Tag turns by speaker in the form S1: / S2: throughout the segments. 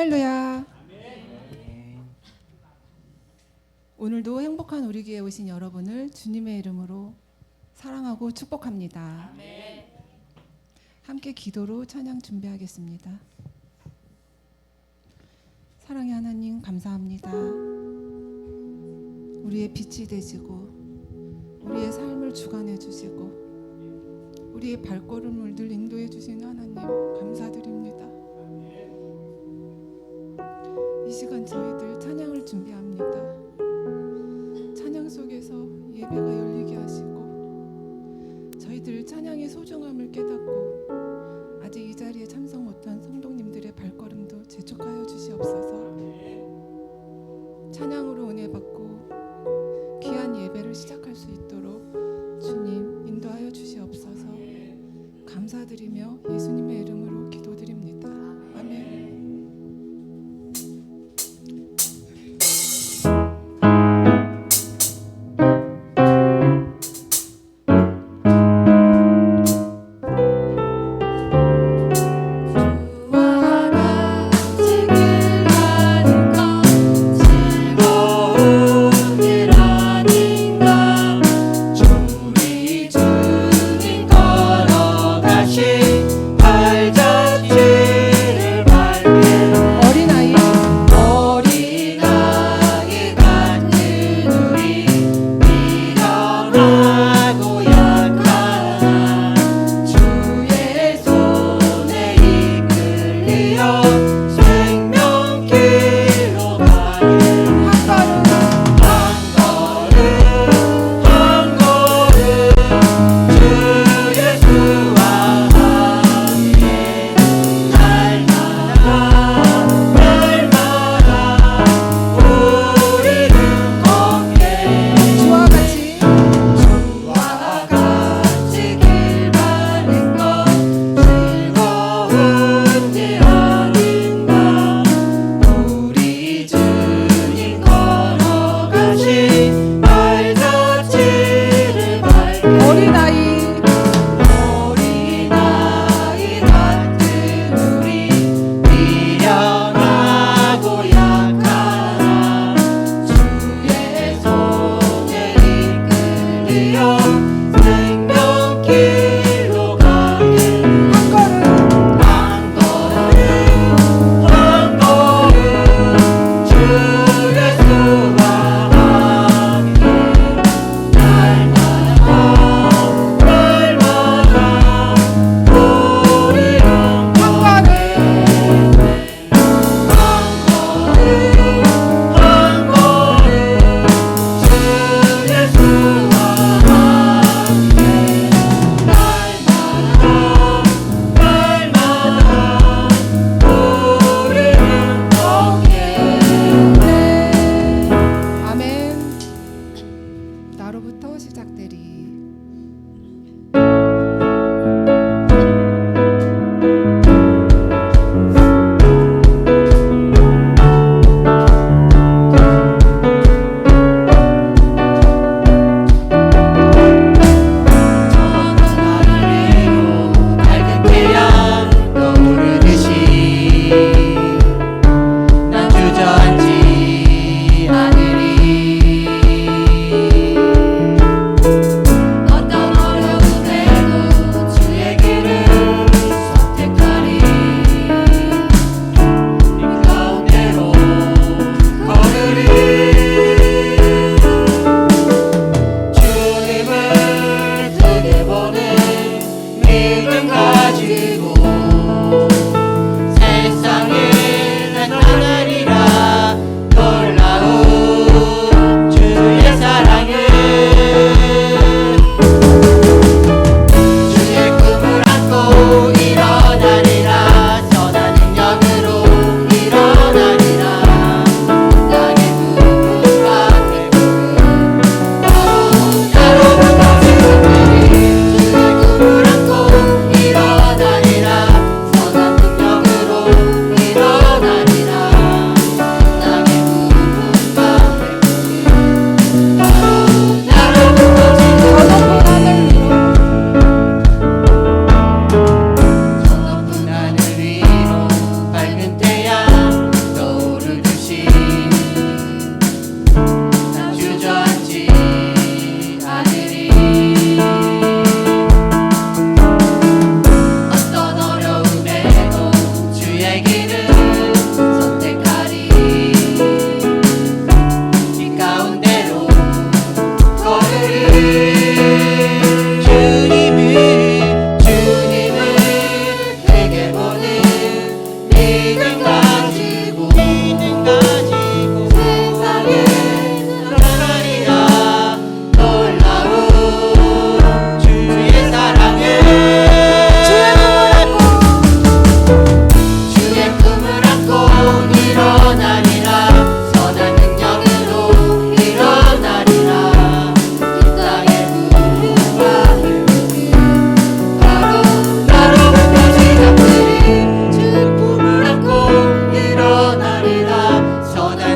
S1: 할렐루야. 오늘도 행복한 우리 교회에 오신 여러분을 주님의 이름으로 사랑하고 축복합니다. 함께 기도로 찬양 준비하겠습니다. 사랑의 하나님 감사합니다. 우리의 빛이 되시고 우리의 삶을 주관해 주시고 우리의 발걸음을 늘 인도해 주시는 하나님 감사드립니다. 이 시간 저희들 찬양을 준비합니다. 찬양 속에서 예배가 열리게 하시고 저희들 찬양의 소중함을 깨닫고 아직 이 자리에 참석 못한 성도님들의 발걸음도 재촉하여 주시옵소서. 찬양으로 은혜 받고 귀한 예배를 시작할 수 있도록 주님 인도하여 주시옵소서. 감사드리며 예수님의 이름으로 기도드립니다. 아멘.
S2: 세상에 나타나리라.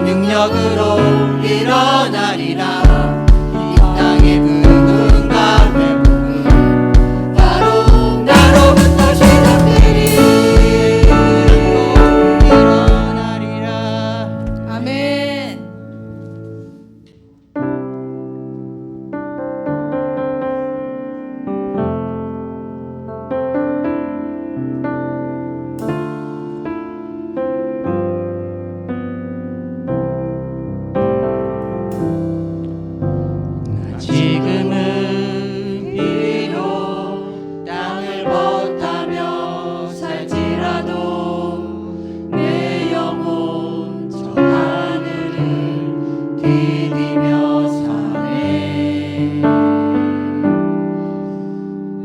S2: 능력으로 일어나리라. 이 땅의 부흥과 회복은 바로 나로부터 시작되리. 일어나리라.
S1: 아멘.
S2: 지금은 비록 땅을 벗하며 살지라도 내 영혼 저 하늘을 디디며 사네.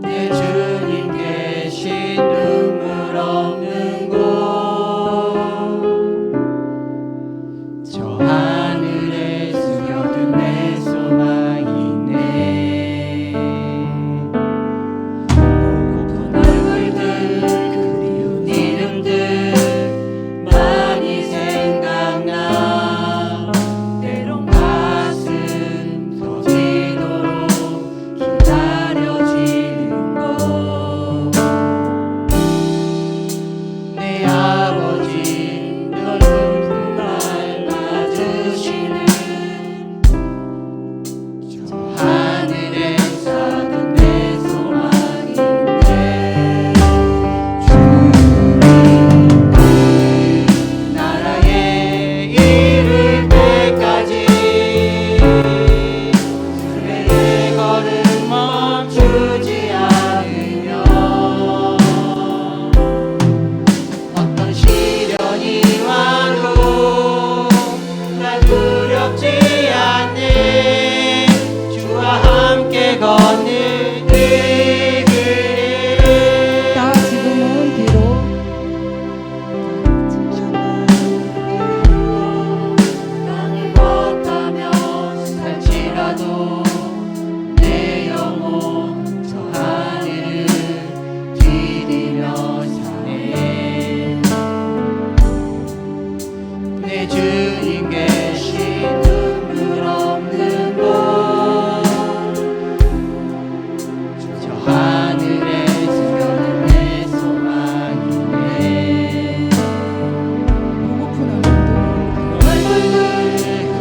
S2: 내 주님 계신 눈물 없는 곳 저 하늘에 숨겨둔 내 소망이네. 보고픈 얼굴들 그리운 이름들 많이 생각나. 때론 가슴 터지도록 기다려지는 것. 내 아버지 넓은 날 맞으시는 저 하늘에 사는 내 소망인데. 주님 그 나라에 이를 때까지 주의 걸음 멈추지 않으며 어떤 시련이 와도 날 두렵지 않네. 주와 함께 걷는 이 길.
S1: 나 지금은 비록
S2: 땅을 걷다며 살지라도 내 영혼 저 하늘을 디디며 사네. 내 주님 계신 눈물 없는 곳 저 하늘에 숨겨둔 내 소망이네.
S1: 보고픈
S2: 얼굴들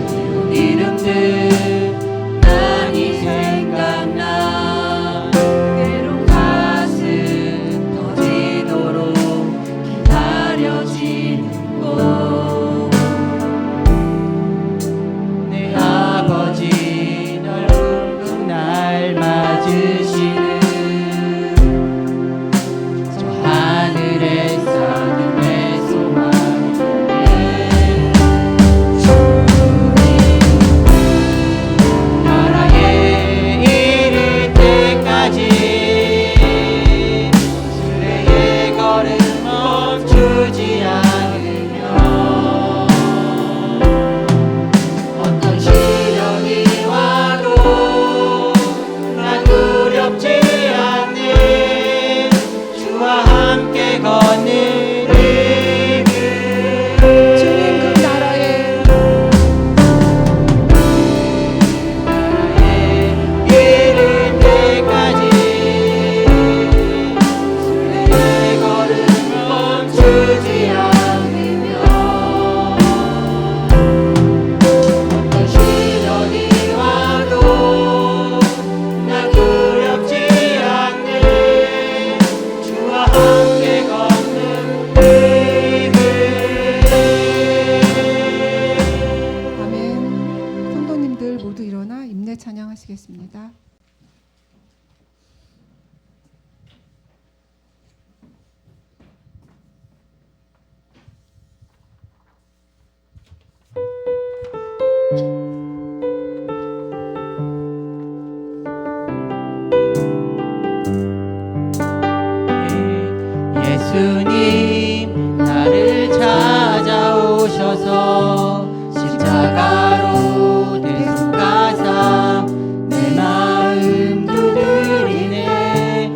S2: 그리운 이름들 많이 생각나. 때론 가슴 터지도록 기다려지는 곳. 내 아버지 넓은 날 맞으시는 저 하늘에 사는 내 소망이네. 주님 나라에 이를 때까지 주의 걸음 멈추지 않으며 어떤 시련이 와도 난 두렵지 않네. 주와 함께 걷는 이 길.
S1: 주님 그 나라에
S2: 이를 때까지 주의 걸음 멈추지 않으며 어떤 시련이 와도 난 두렵지 않네. 주와 함께 걷는 이 길.
S1: 아멘. 성도님들 모두 일어나 임내 찬양하시겠습니다.
S2: 예수님 나를 찾아오셔서 십자가로 대속하사 내 마음 두드리네.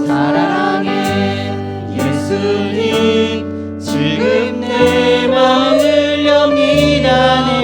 S2: 사랑해 예수님 지금 내 마음을 엽니다. 내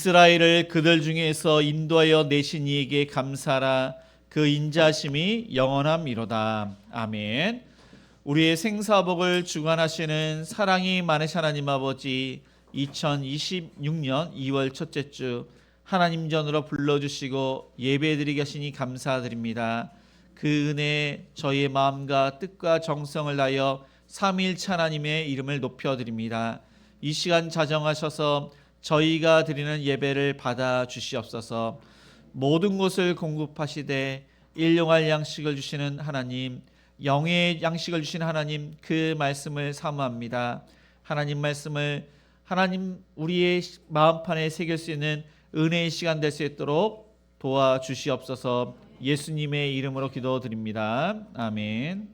S3: 이스라엘을 그들 중에서 인도하여 내신 이에게 감사라. 그 인자심이 영원함이로다. 아멘. 우리의 생사복을 주관하시는 사랑이 많으신 하나님 아버지, 2026년 2월 첫째 주 하나님 전으로 불러주시고 예배드리게 하시니 감사드립니다. 그 은혜 저희의 마음과 뜻과 정성을 다하여 삼위일체 하나님의 이름을 높여드립니다. 이 시간 자정하셔서 저희가 드리는 예배를 받아 주시옵소서. 모든 것을 공급하시되 일용할 양식을 주시는 하나님, 영의 양식을 주시는 하나님, 그 말씀을 사모합니다. 하나님 말씀을 하나님 우리의 마음판에 새길 수 있는 은혜의 시간 될 수 있도록 도와주시옵소서. 예수님의 이름으로 기도드립니다. 아멘.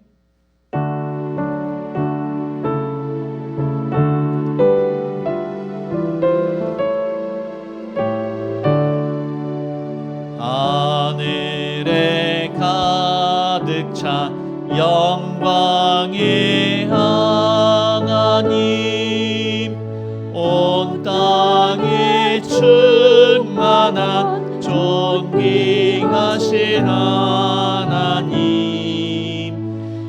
S3: 하늘에 가득 차 영광의 하나님, 온 땅에 충만한 존귀하신 하나님,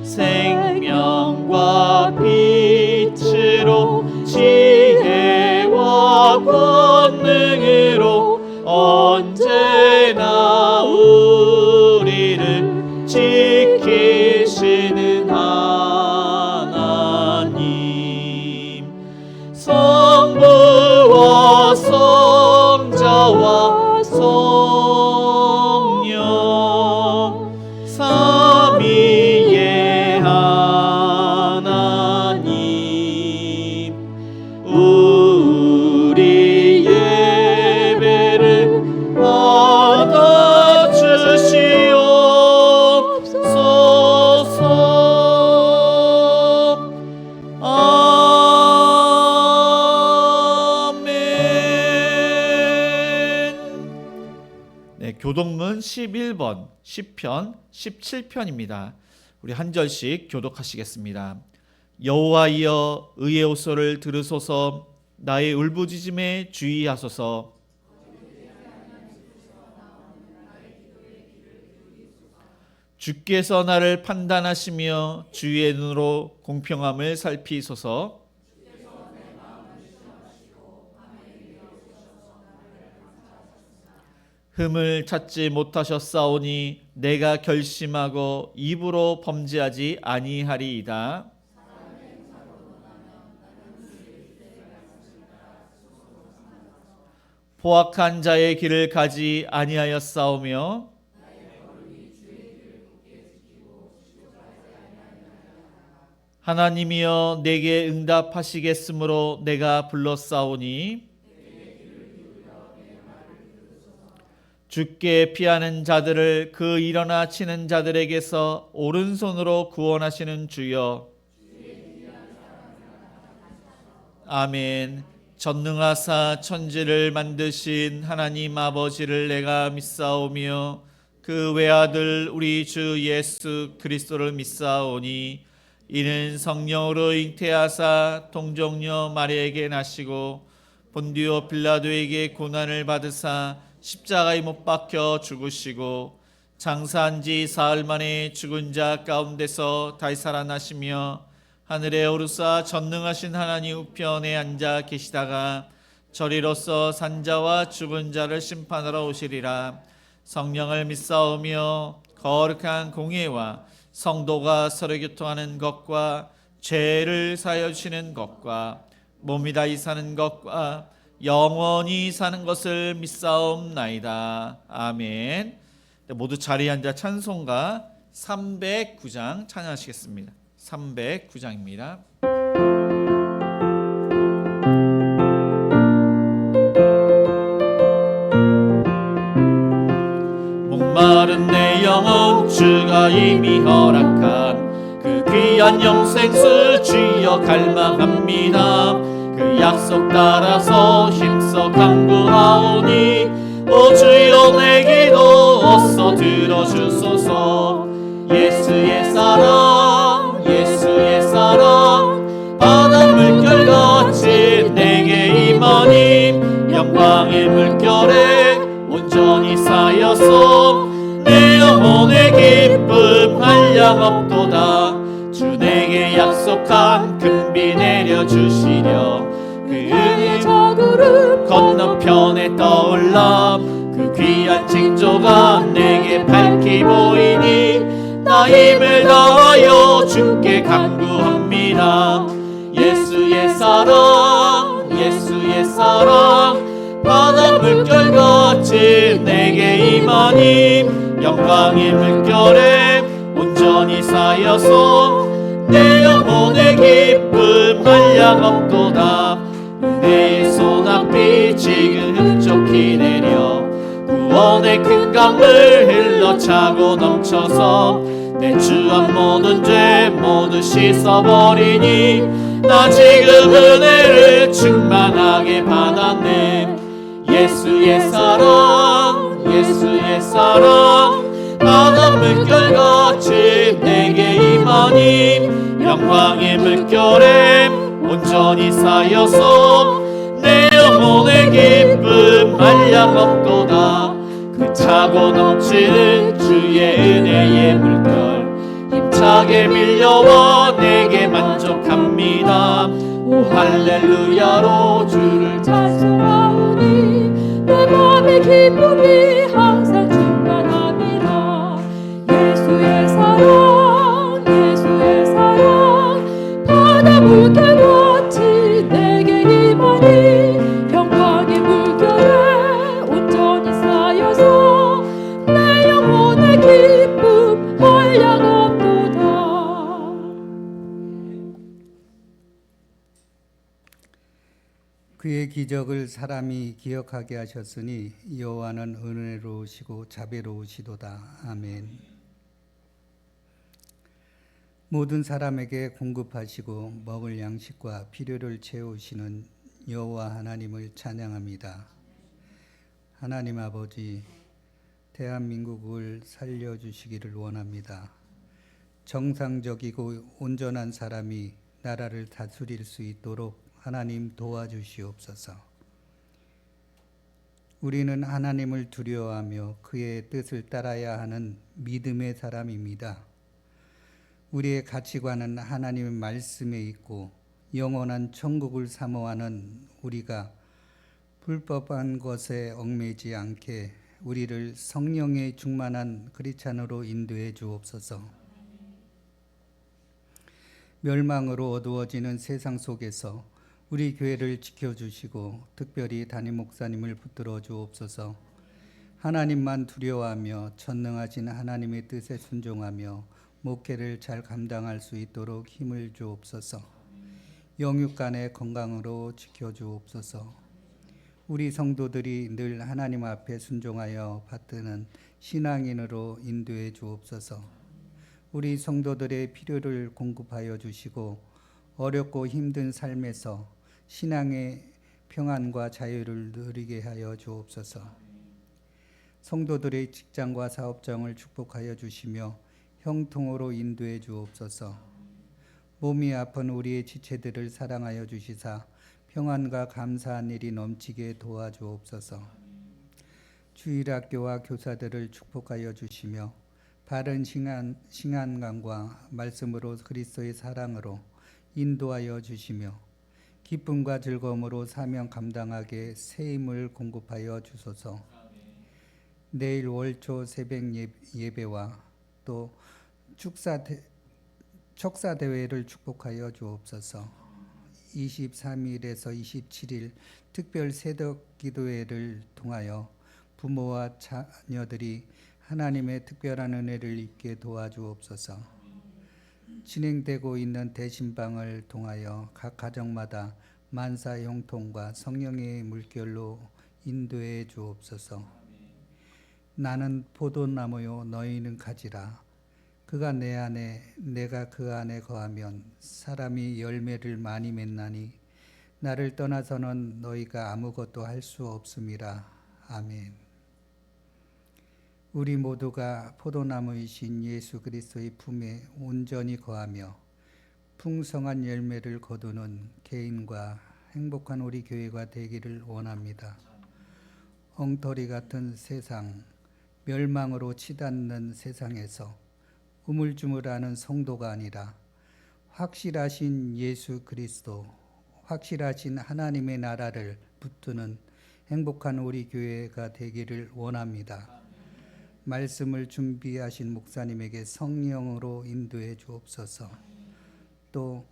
S3: 생명과 빛으로 지혜와 권능으로 언제나 우리를 지키시는 하나님, 성부와 성자와 성령 삼위의 하나님, 우리 예배를 받아주시옵소서. 네, 교독문 11번 시편 17편입니다. 우리 한 절씩 교독하시겠습니다. 여호와이여 의의 호소를 들으소서. 나의 울부짖음에 주의하소서. 주께서 나를 판단하시며 주의 눈으로 공평함을 살피소서. 흠을 찾지 못하셨사오니 내가 결심하고 입으로 범죄하지 아니하리이다. 포악한 자의 길을 가지 아니하였사오며 하나님이여 내게 응답하시겠으므로 내가 불렀사오니 주께 피하는 자들을 그 일어나 치는 자들에게서 오른손으로 구원하시는 주여. 아멘. 전능하사 천지를 만드신 하나님 아버지를 내가 믿사오며 그 외아들 우리 주 예수 그리스도를 믿사오니 이는 성령으로 잉태하사 동정녀 마리아에게 나시고 본디오 빌라도에게 고난을 받으사 십자가에 못 박혀 죽으시고 장사한 지 사흘 만에 죽은 자 가운데서 다시 살아나시며 하늘에 오르사 전능하신 하나님 우편에 앉아 계시다가 저리로서 산자와 죽은 자를 심판하러 오시리라. 성령을 믿사오며 거룩한 공예와 성도가 서로 교통하는 것과 죄를 사하여 주시는 것과 몸이 다시 사는 것과 영원히 사는 것을 믿사옵나이다. 아멘. 모두 자리에 앉아 찬송가 309장 찬양하시겠습니다. 309장입니다. 목마른 내 영혼 주가 이미 허락한 그 귀한 영생수 주여 갈망합니다. 그 약속 따라서 힘써 간구하오니 오 주여 내 기도 어서 들어주소서. 예수의 사랑 예수의 사랑 바닷물결같이 내게 임하니 영광 영광의 물결에 온전히 쌓여서 내 영혼의 기쁨 한량없도다. 주 내게 약속한 금비 내려주시려 그 은혜의 저구름 건너편에 떠올라 그 귀한 징조가 내게 밝히 보이니 나 힘을 다하여 주께 간구합니다. 예수의 사랑 예수의 사랑 바다 물결같이 내게 임하니 영광의 물결에 온전히 쌓여서 내 영혼의 기쁨 한량없도다. 은혜의 소낙비 지금 흡족히 내려 구원의 큰 강물 흘러차고 넘쳐서 내 주한 모든 죄 모두 씻어버리니 나 지금 은혜를 충만하게 받았네. 예수의 사랑 예수의 사랑 바다 물결같이 내게 임하니 영광의 물결에 온전히 쌓여서 내 영혼의 기쁨 한량없도다. 그 차고 넘치는 주의 은혜의 물결 힘차게 밀려와 내게 만족합니다. 오 할렐루야로 주를 찬송하오니 내 맘의 기쁨이 항상 충만합니다. 예수의 사랑 예수의 사랑 바다 물결같이 내게 임하니 영광의 물결에 온전히 쌓여서 내 영혼의 기쁨 한량없도다.
S4: 그의 기적을 사람이 기억하게 하셨으니 여호와는 은혜로우시고 자비로우시도다. 아멘. 모든 사람에게 공급하시고 먹을 양식과 필요를 채우시는 여호와 하나님을 찬양합니다. 하나님 아버지, 대한민국을 살려주시기를 원합니다. 정상적이고 온전한 사람이 나라를 다스릴 수 있도록 하나님 도와주시옵소서. 우리는 하나님을 두려워하며 그의 뜻을 따라야 하는 믿음의 사람입니다. 우리의 가치관은 하나님의 말씀에 있고 영원한 천국을 사모하는 우리가 불법한 것에 얽매이지 않게 우리를 성령의 충만한 크리스찬으로 인도해 주옵소서. 멸망으로 어두워지는 세상 속에서 우리 교회를 지켜주시고 특별히 담임 목사님을 붙들어 주옵소서. 하나님만 두려워하며 전능하신 하나님의 뜻에 순종하며 목회를 잘 감당할 수 있도록 힘을 주옵소서. 영육간의 건강으로 지켜주옵소서. 우리 성도들이 늘 하나님 앞에 순종하여 받드는 신앙인으로 인도해 주옵소서. 우리 성도들의 필요를 공급하여 주시고 어렵고 힘든 삶에서 신앙의 평안과 자유를 누리게 하여 주옵소서. 성도들의 직장과 사업장을 축복하여 주시며 형통으로 인도해 주옵소서. 몸이 아픈 우리의 지체들을 사랑하여 주시사 평안과 감사한 일이 넘치게 도와주옵소서. 주일학교와 교사들을 축복하여 주시며 바른 신앙감과 말씀으로 그리스도의 사랑으로 인도하여 주시며 기쁨과 즐거움으로 사명 감당하게 새 힘을 공급하여 주소서. 내일 월초 새벽 예배와 또 척사대회를 축복하여 주옵소서. 23일에서 27일 특별 새벽 기도회를 통하여 부모와 자녀들이 하나님의 특별한 은혜를 입게 도와주옵소서. 진행되고 있는 대신방을 통하여 각 가정마다 만사 형통과 성령의 물결로 인도해 주옵소서. 나는 포도나무요 너희는 가지라. 그가 내 안에 내가 그 안에 거하면 사람이 열매를 많이 맺나니 나를 떠나서는 너희가 아무것도 할 수 없음이라. 아멘. 우리 모두가 포도나무이신 예수 그리스도의 품에 온전히 거하며 풍성한 열매를 거두는 개인과 행복한 우리 교회가 되기를 원합니다. 엉터리 같은 세상, 멸망으로 치닫는 세상에서 우물쭈물하는 성도가 아니라 확실하신 예수 그리스도, 확실하신 하나님의 나라를 붙드는 행복한 우리 교회가 되기를 원합니다. 말씀을 준비하신 목사님에게 성령으로 인도해 주옵소서. 또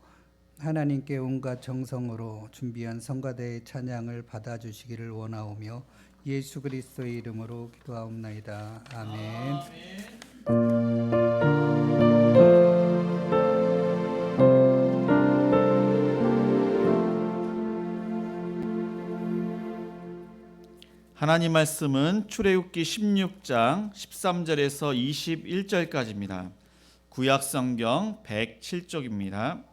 S4: 하나님께 온갖 정성으로 준비한 성가대의 찬양을 받아주시기를 원하오며 예수 그리스도의 이름으로 기도하옵나이다. 아멘.
S3: 하나님 말씀은 출애굽기 16장 13절에서 21절까지입니다. 구약 성경 107쪽입니다.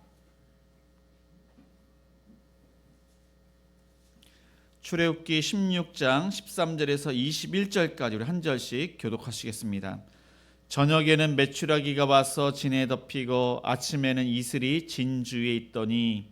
S3: 출애굽기 16장 13절에서 21절까지 우리 한 절씩 교독하시겠습니다. 저녁에는 메추라기가 와서 진에 덮이고 아침에는 이슬이 진 주위에 있더니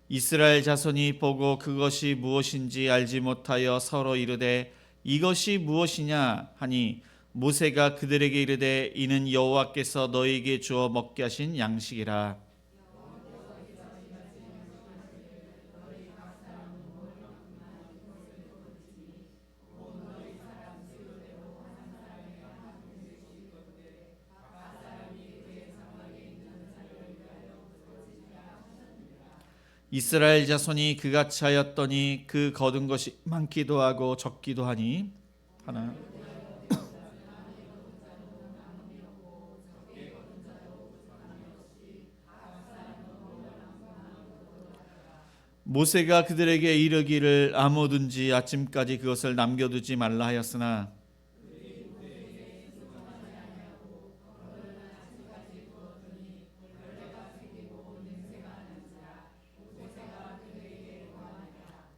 S3: 이스라엘 자손이 보고 그것이 무엇인지 알지 못하여 서로 이르되 이것이 무엇이냐 하니 모세가 그들에게 이르되 이는 여호와께서 너희에게 주어 먹게 하신 양식이라. 이스라엘 자손이 그같이 하였더니 그 거둔 것이 많기도 하고 적기도 하니 하나 모세가 그들에게 이르기를 아무든지 아침까지 그것을 남겨두지 말라 하였으나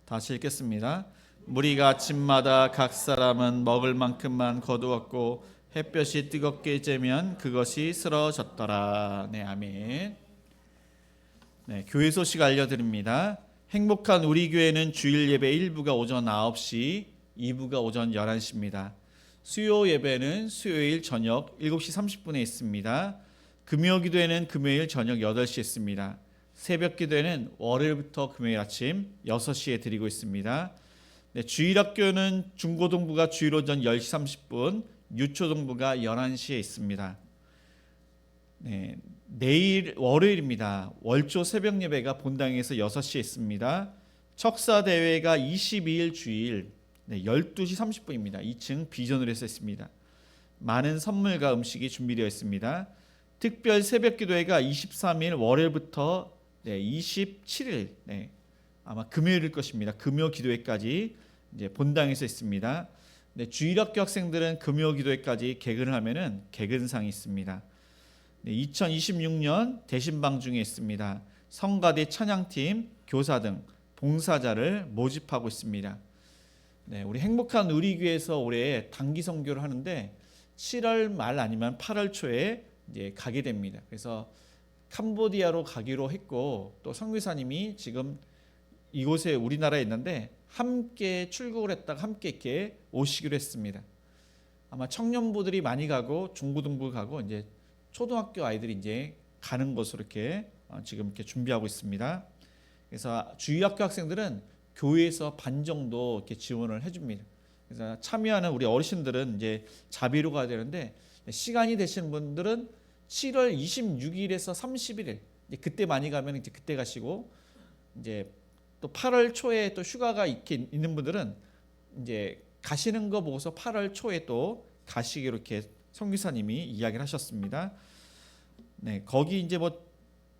S3: 다시 읽겠습니다. 무리가 아침마다 각 사람은 먹을 만큼만 거두었고 햇볕이 뜨겁게 쬐면 그것이 쓰러졌더라. 네, 아멘. 네, 교회 소식 알려드립니다. 행복한 우리 교회는 주일 예배 1부가 오전 9시, 2부가 오전 11시입니다. 수요 예배는 수요일 저녁 7시 30분에 있습니다. 금요 기도회는 금요일 저녁 8시에 있습니다. 새벽 기도회는 월요일부터 금요일 아침 6시에 드리고 있습니다. 네, 주일학교는 중고등부가 주일 오전 10시 30분, 유초등부가 11시에 있습니다. 네, 내일 월요일입니다. 월조 새벽 예배가 본당에서 6시에 있습니다. 척사 대회가 22일 주일 12시 30분입니다. 2층 비전을 해서 있습니다. 많은 선물과 음식이 준비되어 있습니다. 특별 새벽 기도회가 23일 월요일부터 27일 아마 금요일일 것입니다. 금요 기도회까지 이제 본당에서 있습니다. 주일학교 학생들은 금요 기도회까지 개근을 하면은 개근상이 있습니다. 2026년 대신방 중에 있습니다. 성가대 찬양팀, 교사 등 봉사자를 모집하고 있습니다. 우리 행복한 우리 교회에서 올해 단기 선교를 하는데 7월 말 아니면 8월 초에 이제 가게 됩니다. 그래서 캄보디아로 가기로 했고 또 선교사님이 지금 이곳에 우리나라에 있는데 함께 출국을 했다가 함께 이렇게 오시기로 했습니다. 아마 청년부들이 많이 가고 중고등부 가고 이제 초등학교 아이들이 이제 가는 곳으로 이렇게 지금 이렇게 준비하고 있습니다. 그래서 주일학교 학생들은 교회에서 반 정도 이렇게 지원을 해줍니다. 그래서 참여하는 우리 어르신들은 이제 자비로 가야 되는데 시간이 되시는 분들은 7월 26일에서 31일 그때 많이 가면 이제 그때 가시고 이제 또 8월 초에 또 휴가가 이렇게 있는 분들은 이제 가시는 거 보고서 8월 초에 또 가시기로 이렇게 선교사님이 이야기를 하셨습니다. 네, 거기 이제 뭐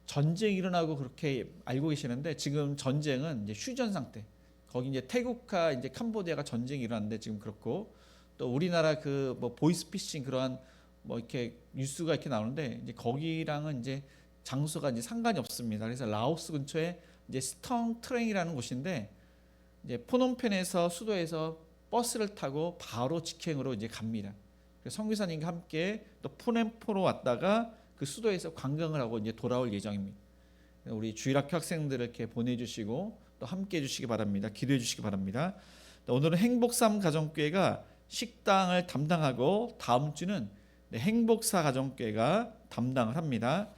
S3: 전쟁이 일어나고 그렇게 알고 계시는데 지금 전쟁은 이제 휴전 상태. 거기 이제 태국과 이제 캄보디아가 전쟁이 일어났는데 지금 그렇고 또 우리나라 그 뭐 보이스피싱 그러한 뭐 이렇게 뉴스가 이렇게 나오는데 이제 거기랑은 이제 장소가 이제 상관이 없습니다. 그래서 라오스 근처에 이제 스텅트랭이라는 곳인데 이제 포놈펜에서 수도에서 버스를 타고 바로 직행으로 이제 갑니다. 그래서 선교사님과 함께 또 푸넴포로 왔다가 그 수도에서 관광을 하고 이제 돌아올 예정입니다. 우리 주일학교 학생들을 이렇게 보내주시고 또 함께 해주시기 바랍니다. 기도해 주시기 바랍니다. 오늘은 행복삼 가정교회가 식당을 담당하고 다음 주는 행복사 가정교회가 담당을 합니다.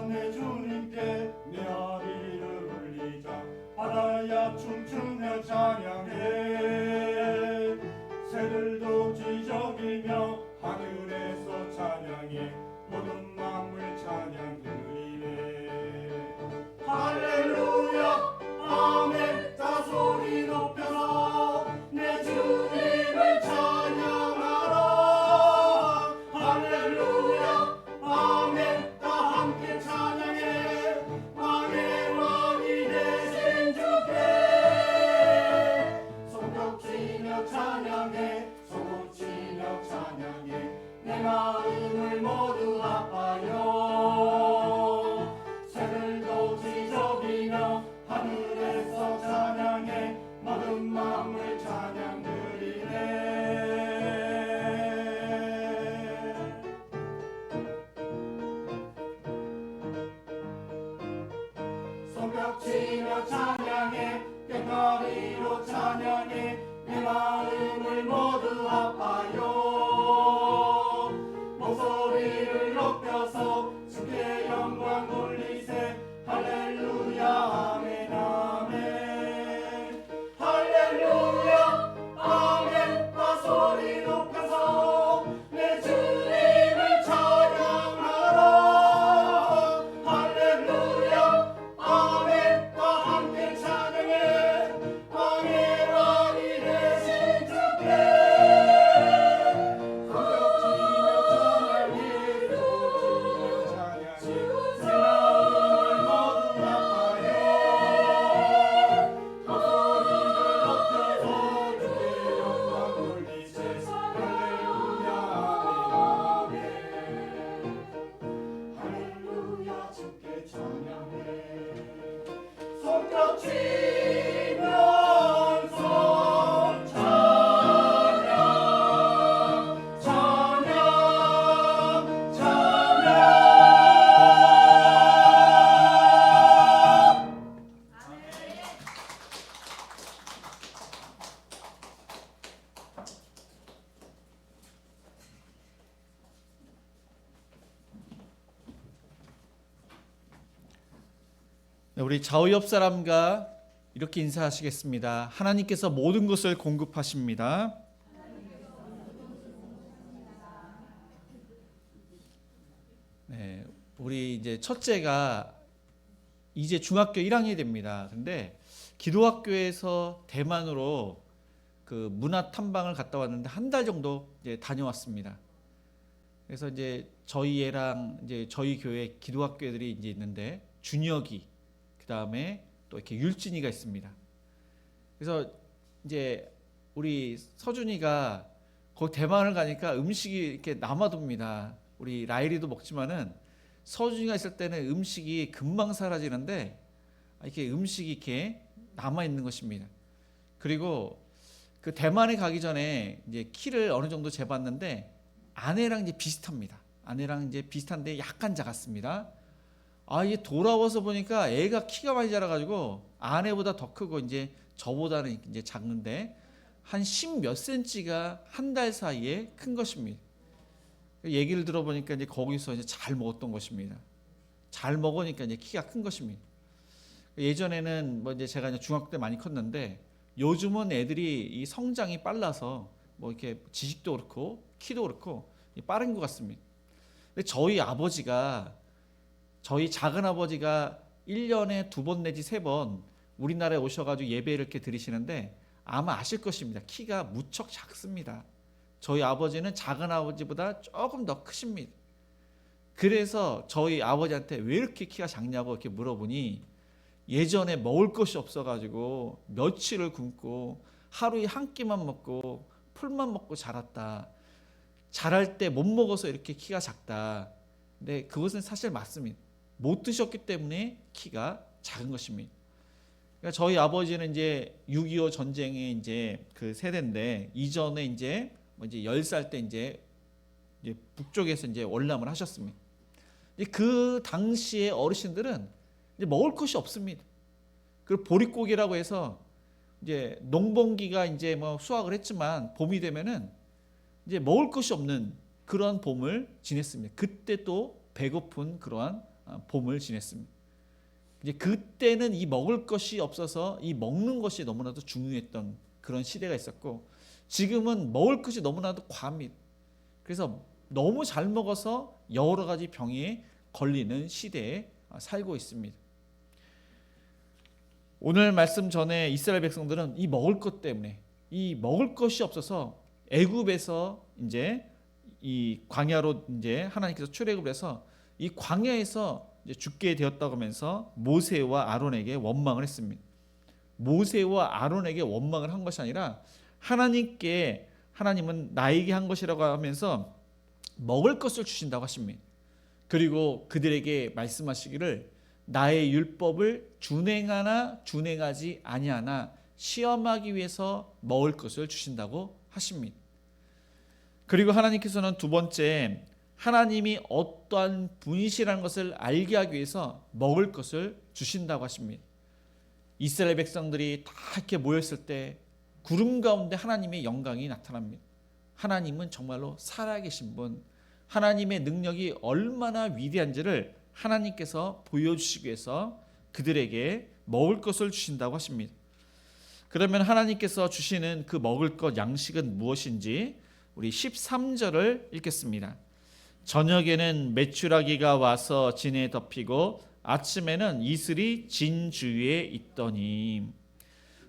S5: 내 주님께 내 아리를 올리자. 바다야 춤추며 찬양해. 새들도 지저귀며 하늘에서 찬양해. 모든 만물 찬양 드리네. 할렐루야 아멘. 다 소리 높여서 내 주님을 찬양하라. 할렐루야 아멘. 함께 찬양해. 왕의 왕이 되신 주께 손뼉치며 찬양해. 소치며 찬양해. 내 마음을 모두 아파요. 새들도 지저귀며 하늘에서 찬양해. 모든 마음을 찬양 드리네. 손뼉치며 찬양해. 꽹과리로 찬양해. 내 마음을 모두 아파요. 목소리를 높여서 주께 영광 돌리세. 할렐루야 아멘 아멘. 할렐루야 아멘. 다 소리 높여서 내 주님을 찬양하라. 할렐루야 아멘. 다 함께 찬양해. 왕의 왕이 되신 주께 손뼉치며 찬양해. 소치며 찬양해. 내 마음을 모두 아파요. 목소리를 높여서 주께 영광 돌리세. 할렐루야 아멘 아멘. 할렐루야 주께 찬양해. 손뼉치면서 찬양 찬양 찬양.
S3: 우리 좌우 옆 사람과 이렇게 인사하시겠습니다. 하나님께서 모든 것을 공급하십니다. 네, 우리 이제 첫째가 이제 중학교 1학년이 됩니다. 근데 기도학교에서 대만으로 그 문화 탐방을 갔다 왔는데 한 달 정도 이제 다녀왔습니다. 그래서 이제 저희 애랑 이제 저희 교회 기도학교 애들이 이제 있는데 준혁이, 그 다음에 또 이렇게 율진이가 있습니다. 그래서 이제 우리 서준이가 거기 대만을 가니까 음식이 이렇게 남아둡니다. 우리 라일이도 먹지만은 서준이가 있을 때는 음식이 금방 사라지는데 이렇게 음식이 이렇게 남아 있는 것입니다. 그리고 그 대만에 가기 전에 이제 키를 어느 정도 재봤는데 아내랑 이제 비슷합니다. 아내랑 이제 비슷한데 약간 작았습니다. 이게 돌아와서 보니까 애가 키가 많이 자라가지고 아내보다 더 크고 이제 저보다는 이제 작는데 한 10몇 센치가 한 달 사이에 큰 것입니다. 얘기를 들어보니까 이제 거기서 이제 잘 먹었던 것입니다. 잘 먹으니까 이제 키가 큰 것입니다. 예전에는 뭐 이제 제가 이제 중학교 때 많이 컸는데 요즘은 애들이 이 성장이 빨라서 뭐 이렇게 지식도 그렇고 키도 그렇고 빠른 것 같습니다. 근데 저희 작은 아버지가 1년에 2번 내지 3번 우리나라에 오셔가지고 예배를 이렇게 드리시는데 아마 아실 것입니다. 키가 무척 작습니다. 저희 아버지는 작은 아버지보다 조금 더 크십니다. 그래서 저희 아버지한테 왜 이렇게 키가 작냐고 이렇게 물어보니 예전에 먹을 것이 없어가지고 며칠을 굶고 하루에 한 끼만 먹고 풀만 먹고 자랐다. 자랄 때 못 먹어서 이렇게 키가 작다. 근데 그것은 사실 맞습니다. 못 드셨기 때문에 키가 작은 것입니다. 그러니까 저희 아버지는 이제 6.25 전쟁의 이제 그 세대인데 이전에 이제 10살 때 이제 북쪽에서 이제 월남을 하셨습니다. 그 당시에 어르신들은 이제 먹을 것이 없습니다. 그리고 보릿고기라고 해서 이제 농번기가 이제 뭐 수확을 했지만 봄이 되면은 이제 먹을 것이 없는 그런 봄을 지냈습니다. 그때 또 배고픈 그러한 봄을 지냈습니다. 이제 그때는 이 먹을 것이 없어서 이 먹는 것이 너무나도 중요했던 그런 시대가 있었고 지금은 먹을 것이 너무나도 과합니다. 그래서 너무 잘 먹어서 여러 가지 병에 걸리는 시대에 살고 있습니다. 오늘 말씀 전에 이스라엘 백성들은 이 먹을 것 때문에 이 먹을 것이 없어서 애굽에서 이제 이 광야로 이제 하나님께서 출애굽을 해서 이 광야에서 이제 죽게 되었다고 하면서 모세와 아론에게 원망을 했습니다. 모세와 아론에게 원망을 한 것이 아니라 하나님은 나에게 한 것이라고 하면서 먹을 것을 주신다고 하십니다. 그리고 그들에게 말씀하시기를 나의 율법을 준행하나 준행하지 아니하나 시험하기 위해서 먹을 것을 주신다고 하십니다. 그리고 하나님께서는 두 번째 하나님이 어떠한 분이시라는 것을 알게 하기 위해서 먹을 것을 주신다고 하십니다. 이스라엘 백성들이 다 이렇게 모였을 때 구름 가운데 하나님의 영광이 나타납니다. 하나님은 정말로 살아계신 분, 하나님의 능력이 얼마나 위대한지를 하나님께서 보여주시기 위해서 그들에게 먹을 것을 주신다고 하십니다. 그러면 하나님께서 주시는 그 먹을 것 양식은 무엇인지 우리 13절을 읽겠습니다. 저녁에는 메추라기가 와서 진에 덮이고 아침에는 이슬이 진 주위에 있더니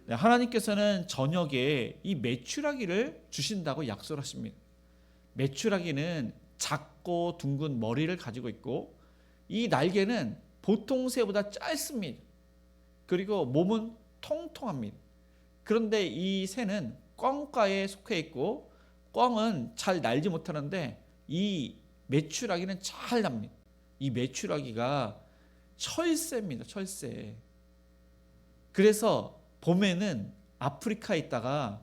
S3: 하나님께서는 저녁에 이 메추라기를 주신다고 약속하십니다. 메추라기는 작고 둥근 머리를 가지고 있고 이 날개는 보통 새보다 짧습니다. 그리고 몸은 통통합니다. 그런데 이 새는 꿩과에 속해 있고 꿩은 잘 날지 못하는데 이 메추라기는 잘 납니다. 이 메추라기가 철새입니다. 철새. 그래서 봄에는 아프리카에 있다가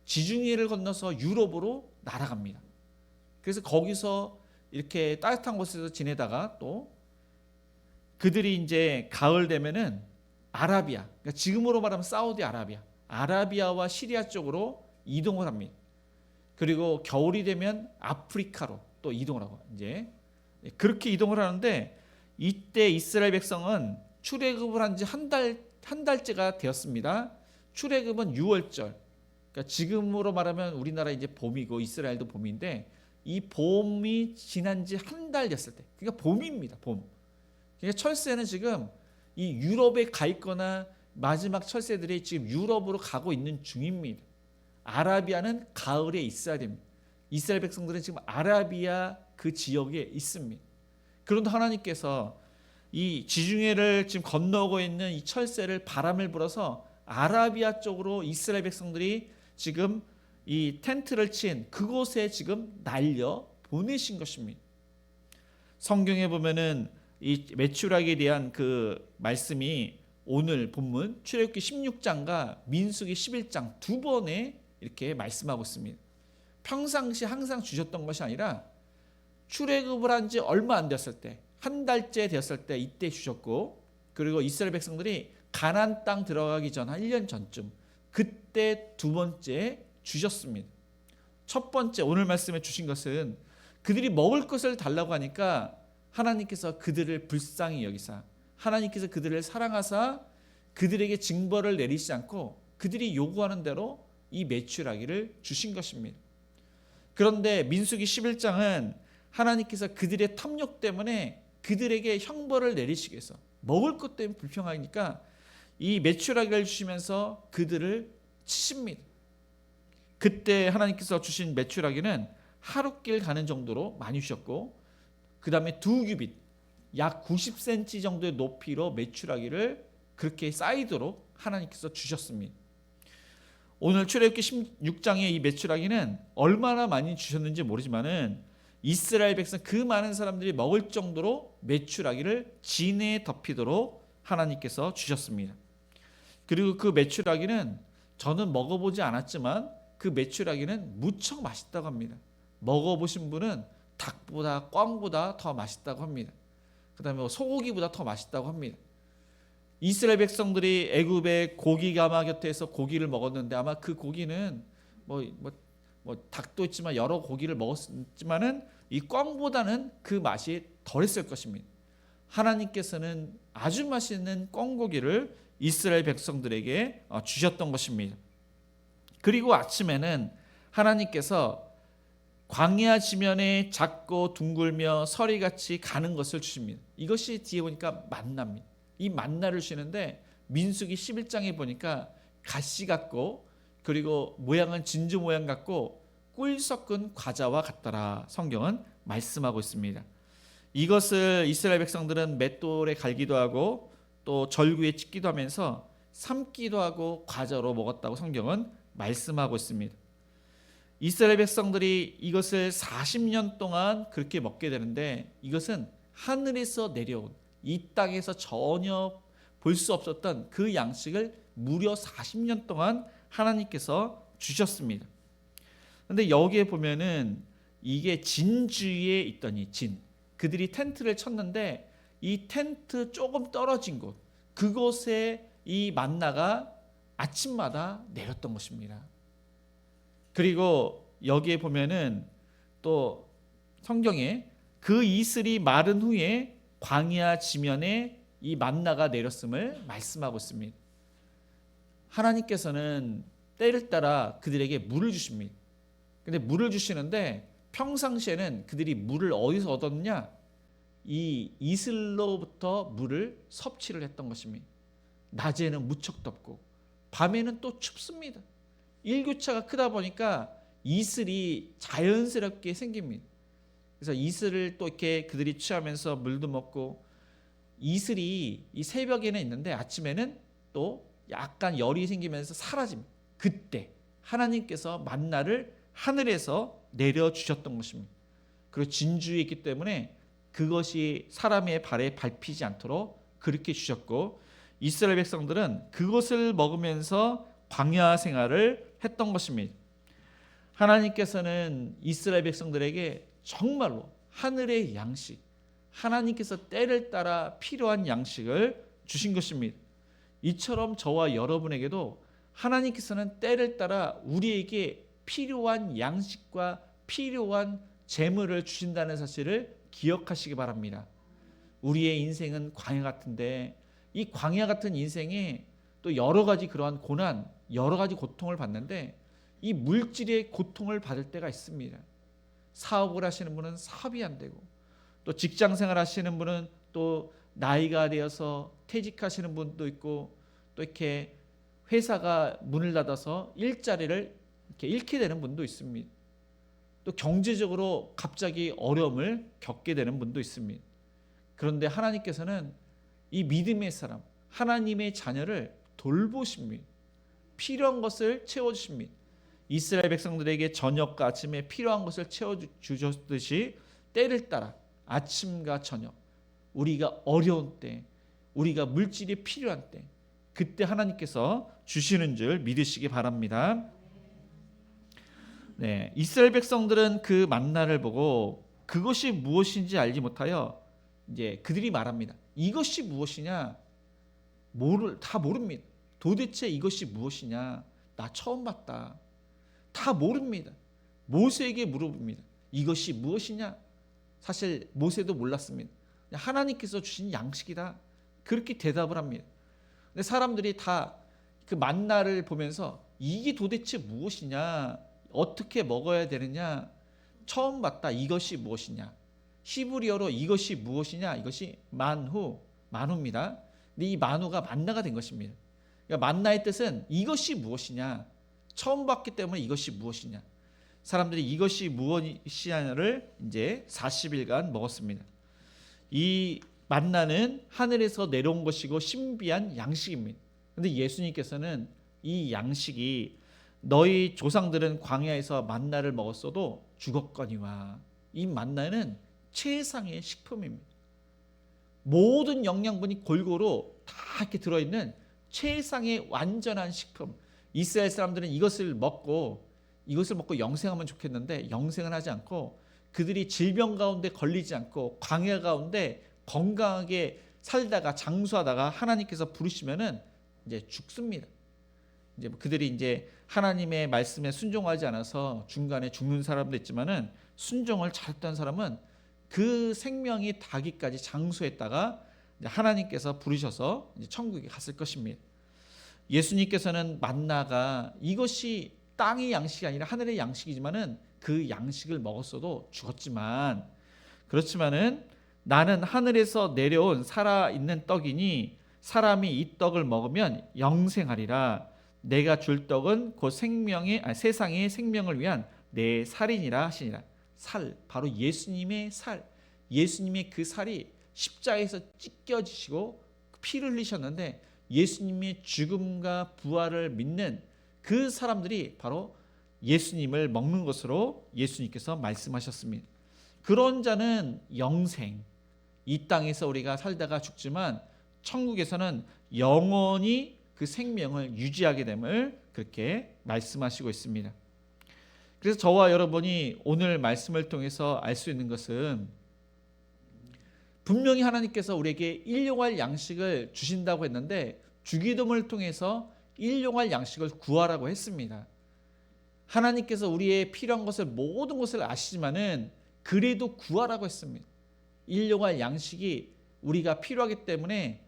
S3: 지중해를 건너서 유럽으로 날아갑니다. 그래서 거기서 이렇게 따뜻한 곳에서 지내다가 또 그들이 이제 가을 되면은 아라비아, 그러니까 지금으로 말하면 사우디아라비아, 아라비아와 시리아 쪽으로 이동을 합니다. 그리고 겨울이 되면 아프리카로 또 이동을 하고 이제 그렇게 이동을 하는데 이때 이스라엘 백성은 출애굽을 한 지 한 달째가 되었습니다. 출애굽은 6월절. 그러니까 지금으로 말하면 우리나라 이제 봄이고 이스라엘도 봄인데 이 봄이 지난 지 한 달 됐을 때, 그러니까 봄입니다. 봄. 그러니까 철새는 지금 이 유럽에 가 있거나 마지막 철새들이 지금 유럽으로 가고 있는 중입니다. 아라비아는 가을에 있어야 됩니다. 이스라엘 백성들은 지금 아라비아 그 지역에 있습니다. 그런데 하나님께서 이 지중해를 지금 건너고 있는 이 철새를 바람을 불어서 아라비아 쪽으로 이스라엘 백성들이 지금 이 텐트를 친 그곳에 지금 날려 보내신 것입니다. 성경에 보면은 이 메추라기에 대한 그 말씀이 오늘 본문 출애굽기 16장과 민수기 11장 두 번에 이렇게 말씀하고 있습니다. 평상시 항상 주셨던 것이 아니라 출애굽을 한 지 얼마 안 됐을 때, 한 달째 되었을 때 이때 주셨고, 그리고 이스라엘 백성들이 가나안 땅 들어가기 전 한 1년 전쯤 그때 두 번째 주셨습니다. 첫 번째 오늘 말씀에 주신 것은 그들이 먹을 것을 달라고 하니까 하나님께서 그들을 불쌍히 여기사 하나님께서 그들을 사랑하사 그들에게 징벌을 내리지 않고 그들이 요구하는 대로 이 메추라기를 주신 것입니다. 그런데 민수기 11장은 하나님께서 그들의 탐욕 때문에 그들에게 형벌을 내리시기 위해서 먹을 것 때문에 불평하니까 이 메추라기를 주시면서 그들을 치십니다. 그때 하나님께서 주신 메추라기는 하룻길 가는 정도로 많이 주셨고 그 다음에 2규빗 약 90cm 정도의 높이로 메추라기를 그렇게 쌓이도록 하나님께서 주셨습니다. 오늘 출애굽기 16장의 이 메추라기는 얼마나 많이 주셨는지 모르지만은 이스라엘 백성 그 많은 사람들이 먹을 정도로 메추라기를 진에 덮이도록 하나님께서 주셨습니다. 그리고 그 메추라기는 저는 먹어보지 않았지만 그 메추라기는 무척 맛있다고 합니다. 먹어보신 분은 닭보다 꿩보다 더 맛있다고 합니다. 그 다음에 소고기보다 더 맛있다고 합니다. 이스라엘 백성들이 애굽의 고기 가마 곁에서 고기를 먹었는데 아마 그 고기는 뭐 닭도 있지만 여러 고기를 먹었지만은 이 꿩보다는 그 맛이 덜했을 것입니다. 하나님께서는 아주 맛있는 꿩고기를 이스라엘 백성들에게 주셨던 것입니다. 그리고 아침에는 하나님께서 광야 지면에 작고 둥글며 서리같이 가는 것을 주십니다. 이것이 뒤에 보니까 만나입니다. 이 만나를 주시는데 민수기 11장에 보니까 가시 같고 그리고 모양은 진주 모양 같고 꿀 섞은 과자와 같더라 성경은 말씀하고 있습니다. 이것을 이스라엘 백성들은 맷돌에 갈기도 하고 또 절구에 찍기도 하면서 삶기도 하고 과자로 먹었다고 성경은 말씀하고 있습니다. 이스라엘 백성들이 이것을 40년 동안 그렇게 먹게 되는데 이것은 하늘에서 내려온 이 땅에서 전혀 볼 수 없었던 그 양식을 무려 40년 동안 하나님께서 주셨습니다. 그런데 여기에 보면은 이게 진주에 있더니 그들이 텐트를 쳤는데 이 텐트 조금 떨어진 곳 그곳에 이 만나가 아침마다 내렸던 것입니다. 그리고 여기에 보면은 또 성경에 그 이슬이 마른 후에 광야 지면에 이 만나가 내렸음을 말씀하고 있습니다. 하나님께서는 때를 따라 그들에게 물을 주십니다. 근데 물을 주시는데 평상시에는 그들이 물을 어디서 얻었느냐? 이 이슬로부터 물을 섭취를 했던 것입니다. 낮에는 무척 덥고 밤에는 또 춥습니다. 일교차가 크다 보니까 이슬이 자연스럽게 생깁니다. 그래서 이슬을 또 이렇게 그들이 취하면서 물도 먹고 이슬이 이 새벽에는 있는데 아침에는 또 약간 열이 생기면서 사라집니다. 그때 하나님께서 만나를 하늘에서 내려주셨던 것입니다. 그리고 진주에 있기 때문에 그것이 사람의 발에 밟히지 않도록 그렇게 주셨고 이스라엘 백성들은 그것을 먹으면서 광야 생활을 했던 것입니다. 하나님께서는 이스라엘 백성들에게 정말로 하늘의 양식, 하나님께서 때를 따라 필요한 양식을 주신 것입니다. 이처럼 저와 여러분에게도 하나님께서는 때를 따라 우리에게 필요한 양식과 필요한 재물을 주신다는 사실을 기억하시기 바랍니다. 우리의 인생은 광야 같은데 이 광야 같은 인생에 또 여러 가지 그러한 고난, 여러 가지 고통을 받는데 이 물질의 고통을 받을 때가 있습니다. 사업을 하시는 분은 사업이 안 되고 또 직장생활 하시는 분은 또 나이가 되어서 퇴직하시는 분도 있고 또 이렇게 회사가 문을 닫아서 일자리를 이렇게 잃게 되는 분도 있습니다. 또 경제적으로 갑자기 어려움을 겪게 되는 분도 있습니다. 그런데 하나님께서는 이 믿음의 사람, 하나님의 자녀를 돌보십니다. 필요한 것을 채워주십니다. 이스라엘 백성들에게 저녁과 아침에 필요한 것을 채워주셨듯이 때를 따라 아침과 저녁 우리가 어려운 때 우리가 물질이 필요한 때 그때 하나님께서 주시는 줄 믿으시기 바랍니다. 네, 이스라엘 백성들은 그 만나를 보고 그것이 무엇인지 알지 못하여 이제 그들이 말합니다. 이것이 무엇이냐? 다 모릅니다. 도대체 이것이 무엇이냐? 나 처음 봤다. 다 모릅니다. 모세에게 물어봅니다. 이것이 무엇이냐? 사실 모세도 몰랐습니다. 하나님께서 주신 양식이다. 그렇게 대답을 합니다. 근데 사람들이 다 그 만나를 보면서 이게 도대체 무엇이냐? 어떻게 먹어야 되느냐? 처음 봤다. 이것이 무엇이냐? 히브리어로 이것이 무엇이냐? 이것이 만후입니다. 근데 이 만후가 만나가 된 것입니다. 그러니까 만나의 뜻은 이것이 무엇이냐? 처음 봤기 때문에 이것이 무엇이냐? 사람들이 이것이 무엇이냐를 이제 40일간 먹었습니다. 이 만나는 하늘에서 내려온 것이고 신비한 양식입니다. 근데 예수님께서는 이 양식이 너희 조상들은 광야에서 만나를 먹었어도 죽었거니와, 이 만나는 최상의 식품입니다. 모든 영양분이 골고루 다 이렇게 들어있는 최상의 완전한 식품. 이스라엘 사람들은 이것을 먹고 영생하면 좋겠는데 영생을 하지 않고 그들이 질병 가운데 걸리지 않고 광야 가운데 건강하게 살다가 장수하다가 하나님께서 부르시면은 이제 죽습니다. 이제 그들이 이제 하나님의 말씀에 순종하지 않아서 중간에 죽는 사람도 있지만은 순종을 잘했던 사람은 그 생명이 다기까지 장수했다가 이제 하나님께서 부르셔서 이제 천국에 갔을 것입니다. 예수님께서는 만나가 이것이 땅의 양식이 아니라 하늘의 양식이지만은 그 양식을 먹었어도 죽었지만, 그렇지만은 나는 하늘에서 내려온 살아있는 떡이니 사람이 이 떡을 먹으면 영생하리라. 내가 줄 떡은 곧 세상의 생명을 위한 내 살이니라 하시니라. 살, 바로 예수님의 살, 예수님의 그 살이 십자가에서 찢겨지시고 피를 흘리셨는데 예수님의 죽음과 부활을 믿는 그 사람들이 바로 예수님을 먹는 것으로 예수님께서 말씀하셨습니다. 그런 자는 영생, 이 땅에서 우리가 살다가 죽지만 천국에서는 영원히 그 생명을 유지하게 됨을 그렇게 말씀하시고 있습니다. 그래서 저와 여러분이 오늘 말씀을 통해서 알 수 있는 것은 분명히 하나님께서 우리에게 일용할 양식을 주신다고 했는데 주기도문을 통해서 일용할 양식을 구하라고 했습니다. 하나님께서 우리의 필요한 것을 모든 것을 아시지만은 그래도 구하라고 했습니다. 일용할 양식이 우리가 필요하기 때문에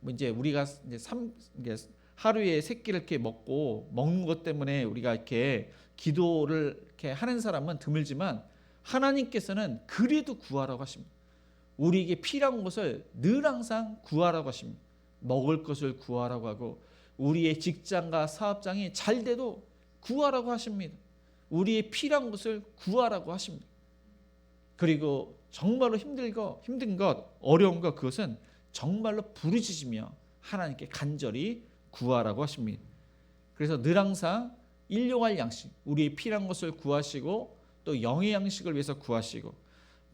S3: 이제 우리가 이제 하루에 3끼를 이렇게 먹는 것 때문에 우리가 이렇게 기도를 이렇게 하는 사람은 드물지만 하나님께서는 그래도 구하라고 하십니다. 우리에게 필요한 것을 늘 항상 구하라고 하십니다. 먹을 것을 구하라고 하고 우리의 직장과 사업장이 잘 돼도 구하라고 하십니다. 우리의 필요한 것을 구하라고 하십니다. 그리고 정말로 힘든 것, 어려운 것, 그것은 정말로 부르짖으며 하나님께 간절히 구하라고 하십니다. 그래서 늘 항상 일용할 양식, 우리의 필요한 것을 구하시고 또 영의 양식을 위해서 구하시고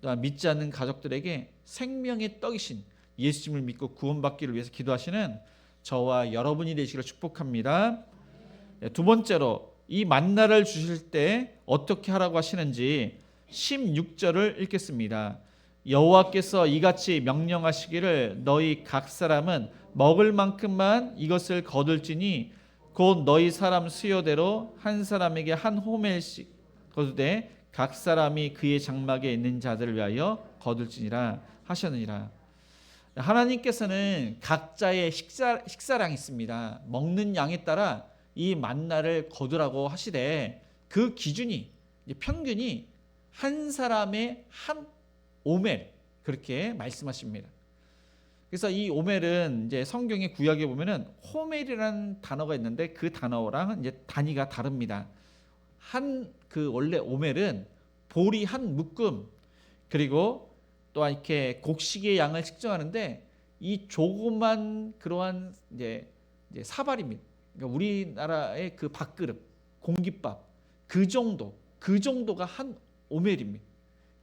S3: 또한 믿지 않는 가족들에게 생명의 떡이신 예수님을 믿고 구원받기를 위해서 기도하시는 저와 여러분이 되시기를 축복합니다. 두 번째로 이 만나를 주실 때 어떻게 하라고 하시는지 16절을 읽겠습니다. 여호와께서 이같이 명령하시기를 너희 각 사람은 먹을 만큼만 이것을 거둘지니 곧 너희 사람 수요대로 한 사람에게 한 호멜씩 거두되 각 사람이 그의 장막에 있는 자들을 위하여 거둘지니라 하셨느니라. 하나님께서는 각자의 식사량이 있습니다. 먹는 양에 따라 이 만나를 거두라고 하시되 그 기준이 평균이 한 사람의 한 오멜 그렇게 말씀하십니다. 그래서 이 오멜은 이제 성경의 구약에 보면은 호멜이라는 단어가 있는데 그 단어랑 이제 단위가 다릅니다. 그 원래 오멜은 보리 한 묶음 그리고 또한 이렇게 곡식의 양을 측정하는데 이 조그만 그러한 이제 사발입니다. 그러니까 우리나라의 그 밥그릇, 공깃밥 그 정도가 한 오멜입니다.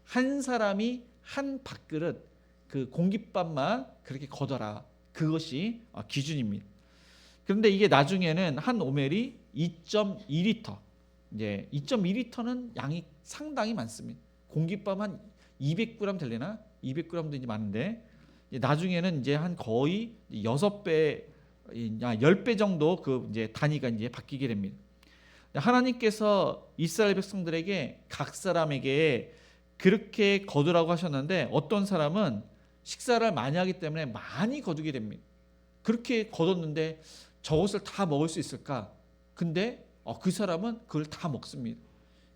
S3: 한 사람이 한 밥그릇 그 공깃밥만 그렇게 거둬라. 그것이 기준입니다. 그런데 이게 나중에는 한 오멜이 2.2리터. 이제 2.2리터는 양이 상당히 많습니다. 공깃밥 한 200g 되려나? 200g도 이제 많은데 나중에는 이제 한 거의 6배, 10배 정도 그 이제 단위가 이제 바뀌게 됩니다. 하나님께서 이스라엘 백성들에게 각 사람에게 그렇게 거두라고 하셨는데 어떤 사람은 식사를 많이 하기 때문에 많이 거두게 됩니다. 그렇게 거뒀는데 저것을 다 먹을 수 있을까? 근데 그 사람은 그걸 다 먹습니다.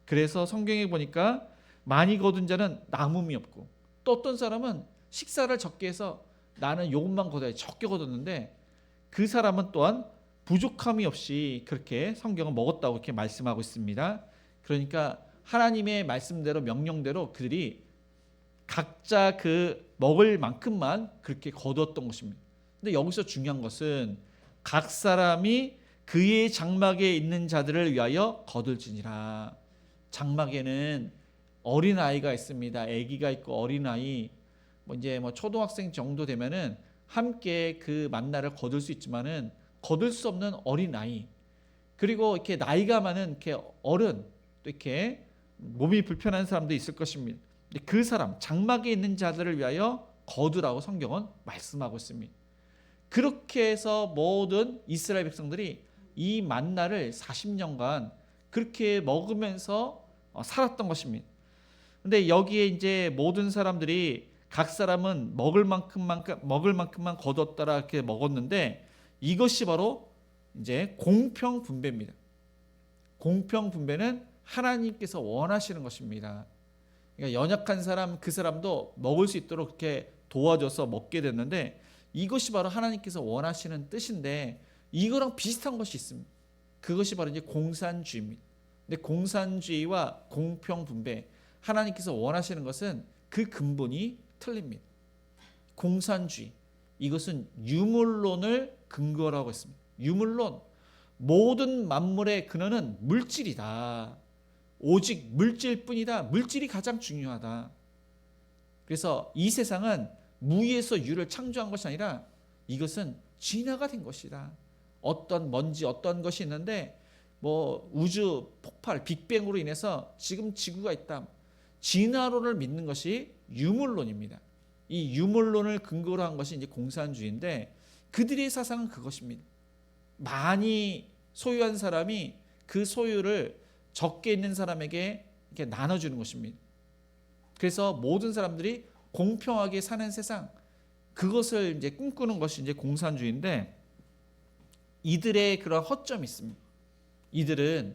S3: 그래서 성경에 보니까 많이 거둔 자는 남음이 없고, 또 어떤 사람은 식사를 적게 해서 나는 요것만 거둬야 적게 거뒀는데 그 사람은 또한 부족함이 없이 그렇게 성경은 먹었다고 이렇게 말씀하고 있습니다. 그러니까 하나님의 말씀대로 명령대로 그들이 각자 그 먹을 만큼만 그렇게 거두었던 것입니다. 근데 여기서 중요한 것은 각 사람이 그의 장막에 있는 자들을 위하여 거둘지니라. 장막에는 어린아이가 있습니다. 아기가 있고 어린아이, 이제 초등학생 정도 되면은 함께 그 만나를 거둘 수 있지만은 거둘 수 없는 어린아이, 그리고 이렇게 나이가 많은 이렇게 어른, 또 이렇게 몸이 불편한 사람도 있을 것입니다. 근데 그 사람, 장막에 있는 자들을 위하여 거두라고 성경은 말씀하고 있습니다. 그렇게 해서 모든 이스라엘 백성들이 이 만나를 40년간 그렇게 먹으면서 살았던 것입니다. 근데 여기에 이제 모든 사람들이 각 사람은 먹을 만큼만 거뒀더라 이렇게 먹었는데, 이것이 바로 이제 공평 분배입니다. 공평 분배는 하나님께서 원하시는 것입니다. 그러니까 연약한 사람, 그 사람도 먹을 수 있도록 이렇게 도와줘서 먹게 됐는데, 이것이 바로 하나님께서 원하시는 뜻인데, 이거랑 비슷한 것이 있습니다. 그것이 바로 이제 공산주의입니다. 근데 공산주의와 공평 분배, 하나님께서 원하시는 것은 그 근본이 틀립니다. 공산주의, 이것은 유물론을 근거로 하고 있습니다. 유물론, 모든 만물의 근원은 물질이다. 오직 물질뿐이다. 물질이 가장 중요하다. 그래서 이 세상은 무에서 유를 창조한 것이 아니라 이것은 진화가 된 것이다. 어떤 먼지, 어떤 것이 있는데 우주 폭발, 빅뱅으로 인해서 지금 지구가 있다. 진화론을 믿는 것이 유물론입니다. 이 유물론을 근거로 한 것이 이제 공산주의인데, 그들의 사상은 그것입니다. 많이 소유한 사람이 그 소유를 적게 있는 사람에게 이렇게 나눠주는 것입니다. 그래서 모든 사람들이 공평하게 사는 세상, 그것을 이제 꿈꾸는 것이 이제 공산주의인데, 이들의 그런 허점이 있습니다. 이들은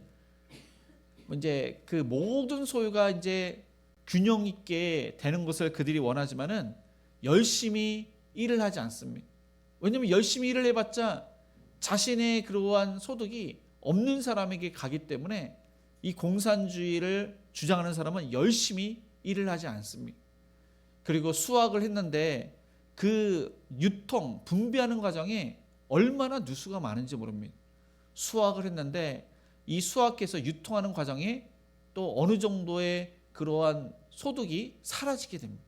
S3: 이제 그 모든 소유가 이제 균형 있게 되는 것을 그들이 원하지만은 열심히 일을 하지 않습니다. 왜냐하면 열심히 일을 해봤자 자신의 그러한 소득이 없는 사람에게 가기 때문에 이 공산주의를 주장하는 사람은 열심히 일을 하지 않습니다. 그리고 수확을 했는데 그 유통, 분배하는 과정에 얼마나 누수가 많은지 모릅니다. 수확을 했는데 이 수확해서 유통하는 과정에 또 어느 정도의 그러한 소득이 사라지게 됩니다.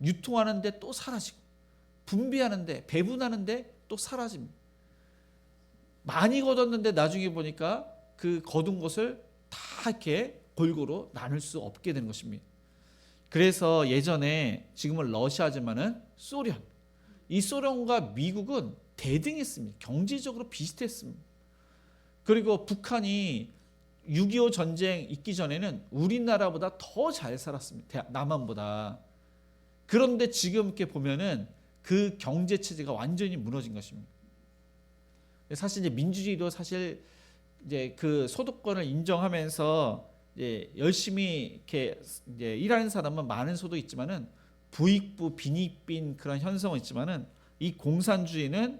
S3: 유통하는데 또 사라지고, 분배하는데, 배분하는데 또 사라집니다. 많이 거뒀는데 나중에 보니까 그 거둔 것을 다 이렇게 골고루 나눌 수 없게 된 것입니다. 그래서 예전에, 지금은 러시아지만은 소련, 이 소련과 미국은 대등했습니다. 경제적으로 비슷했습니다. 그리고 북한이 6.25 전쟁 있기 전에는 우리나라보다 더 잘 살았습니다. 남한보다. 그런데 지금 이렇게 보면은 그 경제 체제가 완전히 무너진 것입니다. 사실 이제 민주주의도 사실 이제 그 소득권을 인정하면서 이제 열심히 이렇게 이제 일하는 사람은 많은 소득이 있지만은 부익부 빈익빈 그런 현상은 있지만은, 이 공산주의는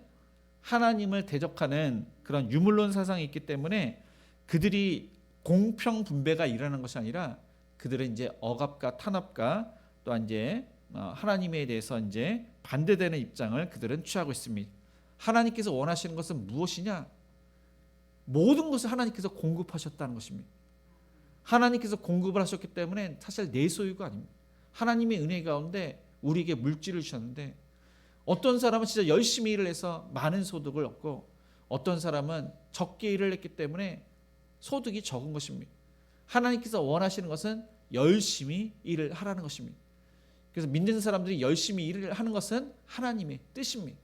S3: 하나님을 대적하는 그런 유물론 사상이 있기 때문에 그들이 공평 분배가 일어나는 것이 아니라 그들은 이제 억압과 탄압과 또한 이제 하나님에 대해서 이제 반대되는 입장을 그들은 취하고 있습니다. 하나님께서 원하시는 것은 무엇이냐? 모든 것을 하나님께서 공급하셨다는 것입니다. 하나님께서 공급을 하셨기 때문에 사실 내 소유가 아닙니다. 하나님의 은혜 가운데 우리에게 물질을 주셨는데, 어떤 사람은 진짜 열심히 일을 해서 많은 소득을 얻고, 어떤 사람은 적게 일을 했기 때문에 소득이 적은 것입니다. 하나님께서 원하시는 것은 열심히 일을 하라는 것입니다. 그래서 믿는 사람들이 열심히 일을 하는 것은 하나님의 뜻입니다.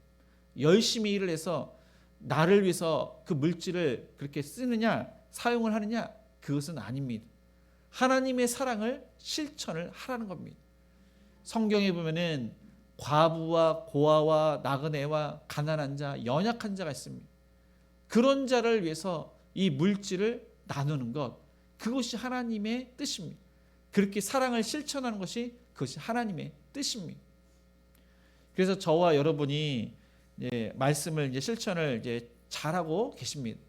S3: 열심히 일을 해서 나를 위해서 그 물질을 그렇게 쓰느냐, 사용을 하느냐, 그것은 아닙니다. 하나님의 사랑을 실천을 하라는 겁니다. 성경에 보면은 과부와 고아와 나그네와 가난한 자, 연약한 자가 있습니다. 그런 자를 위해서 이 물질을 나누는 것, 그것이 하나님의 뜻입니다. 그렇게 사랑을 실천하는 것이 그것이 하나님의 뜻입니다. 그래서 저와 여러분이 말씀을 실천을 잘하고 계십니다.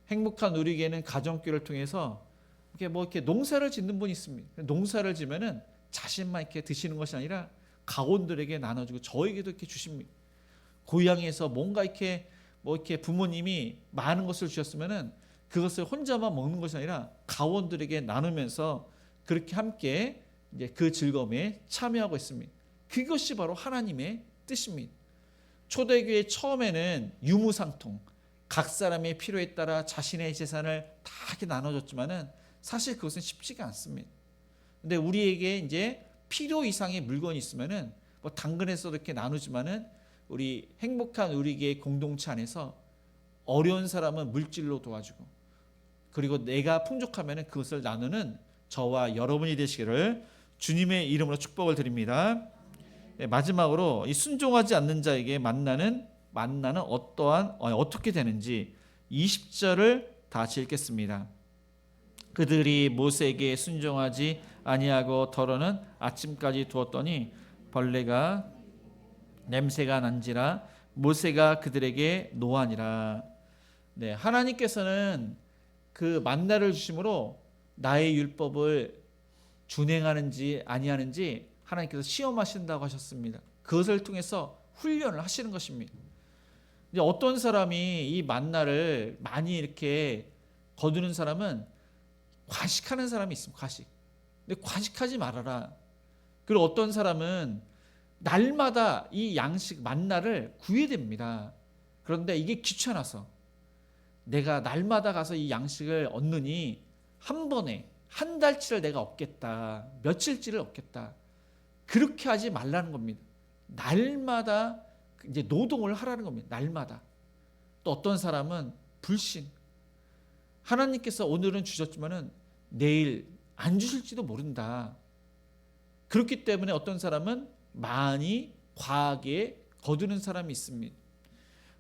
S3: 행복한 우리에게는 가정교회를 통해서 이렇게 농사를 짓는 분이 있습니다. 농사를 지면은 자신만 이렇게 드시는 것이 아니라 가온들에게 나눠주고 저에게도 이렇게 주십니다. 고향에서 뭔가 이렇게 부모님이 많은 것을 주셨으면은 그것을 혼자만 먹는 것이 아니라 가원들에게 나누면서 그렇게 함께 그 즐거움에 참여하고 있습니다. 그것이 바로 하나님의 뜻입니다. 초대교회 처음에는 유무상통, 각 사람의 필요에 따라 자신의 재산을 다 이렇게 나눠줬지만은 사실 그것은 쉽지가 않습니다. 근데 우리에게 필요 이상의 물건이 있으면은 당근에서도 이렇게 나누지만은 우리 행복한 우리의 공동체 안에서 어려운 사람은 물질로 도와주고, 그리고 내가 풍족하면은 그것을 나누는 저와 여러분이 되시기를 주님의 이름으로 축복을 드립니다. 마지막으로 이 순종하지 않는 자에게 만나는 어떻게 되는지 20절을 다시 읽겠습니다. 그들이 모세에게 순종하지 아니하고 덜어는 아침까지 두었더니 벌레가 냄새가 난지라 모세가 그들에게 노하니라. 하나님께서는 그 만나를 주심으로 나의 율법을 준행하는지 아니하는지 하나님께서 시험하신다고 하셨습니다. 그것을 통해서 훈련을 하시는 것입니다. 이제 어떤 사람이 이 만나를 많이 이렇게 거두는 사람은 과식하는 사람이 있습니다. 과식. 근데 과식하지 말아라. 그리고 어떤 사람은 날마다 이 양식 만나를 구해야 됩니다. 그런데 이게 귀찮아서 내가 날마다 가서 이 양식을 얻느니 한 번에 한 달치를 내가 얻겠다, 며칠치를 얻겠다, 그렇게 하지 말라는 겁니다. 날마다 노동을 하라는 겁니다. 날마다. 또 어떤 사람은 불신, 하나님께서 오늘은 주셨지만은 내일 안 주실지도 모른다. 그렇기 때문에 어떤 사람은 많이 과하게 거두는 사람이 있습니다.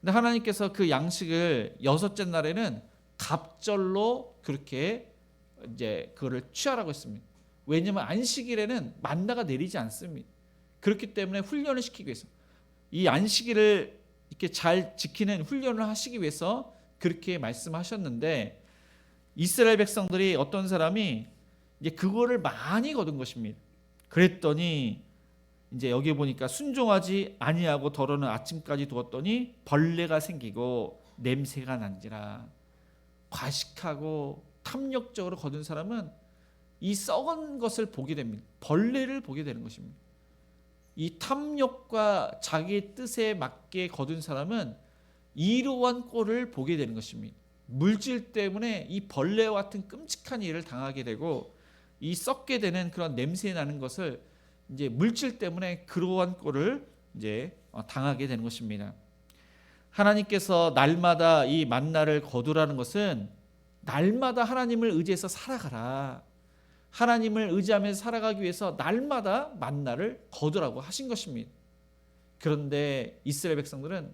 S3: 근데 하나님께서 그 양식을 여섯째 날에는 갑절로 그렇게 그거를 취하라고 했습니다. 왜냐하면 안식일에는 만나가 내리지 않습니다. 그렇기 때문에 훈련을 시키기 위해서, 이 안식일을 이렇게 잘 지키는 훈련을 하시기 위해서 그렇게 말씀하셨는데, 이스라엘 백성들이 어떤 사람이 그거를 많이 거둔 것입니다. 그랬더니 여기 보니까 순종하지 아니하고 덜어는 아침까지 두었더니 벌레가 생기고 냄새가 난지라. 과식하고 탐욕적으로 거둔 사람은 이 썩은 것을 보게 됩니다. 벌레를 보게 되는 것입니다. 이 탐욕과 자기 뜻에 맞게 거둔 사람은 이러한 꼴을 보게 되는 것입니다. 물질 때문에 이 벌레와 같은 끔찍한 일을 당하게 되고, 이 썩게 되는 그런 냄새 나는 것을 물질 때문에 그러한 꼴을 당하게 되는 것입니다. 하나님께서 날마다 이 만나를 거두라는 것은 날마다 하나님을 의지해서 살아가라, 하나님을 의지하면서 살아가기 위해서 날마다 만나를 거두라고 하신 것입니다. 그런데 이스라엘 백성들은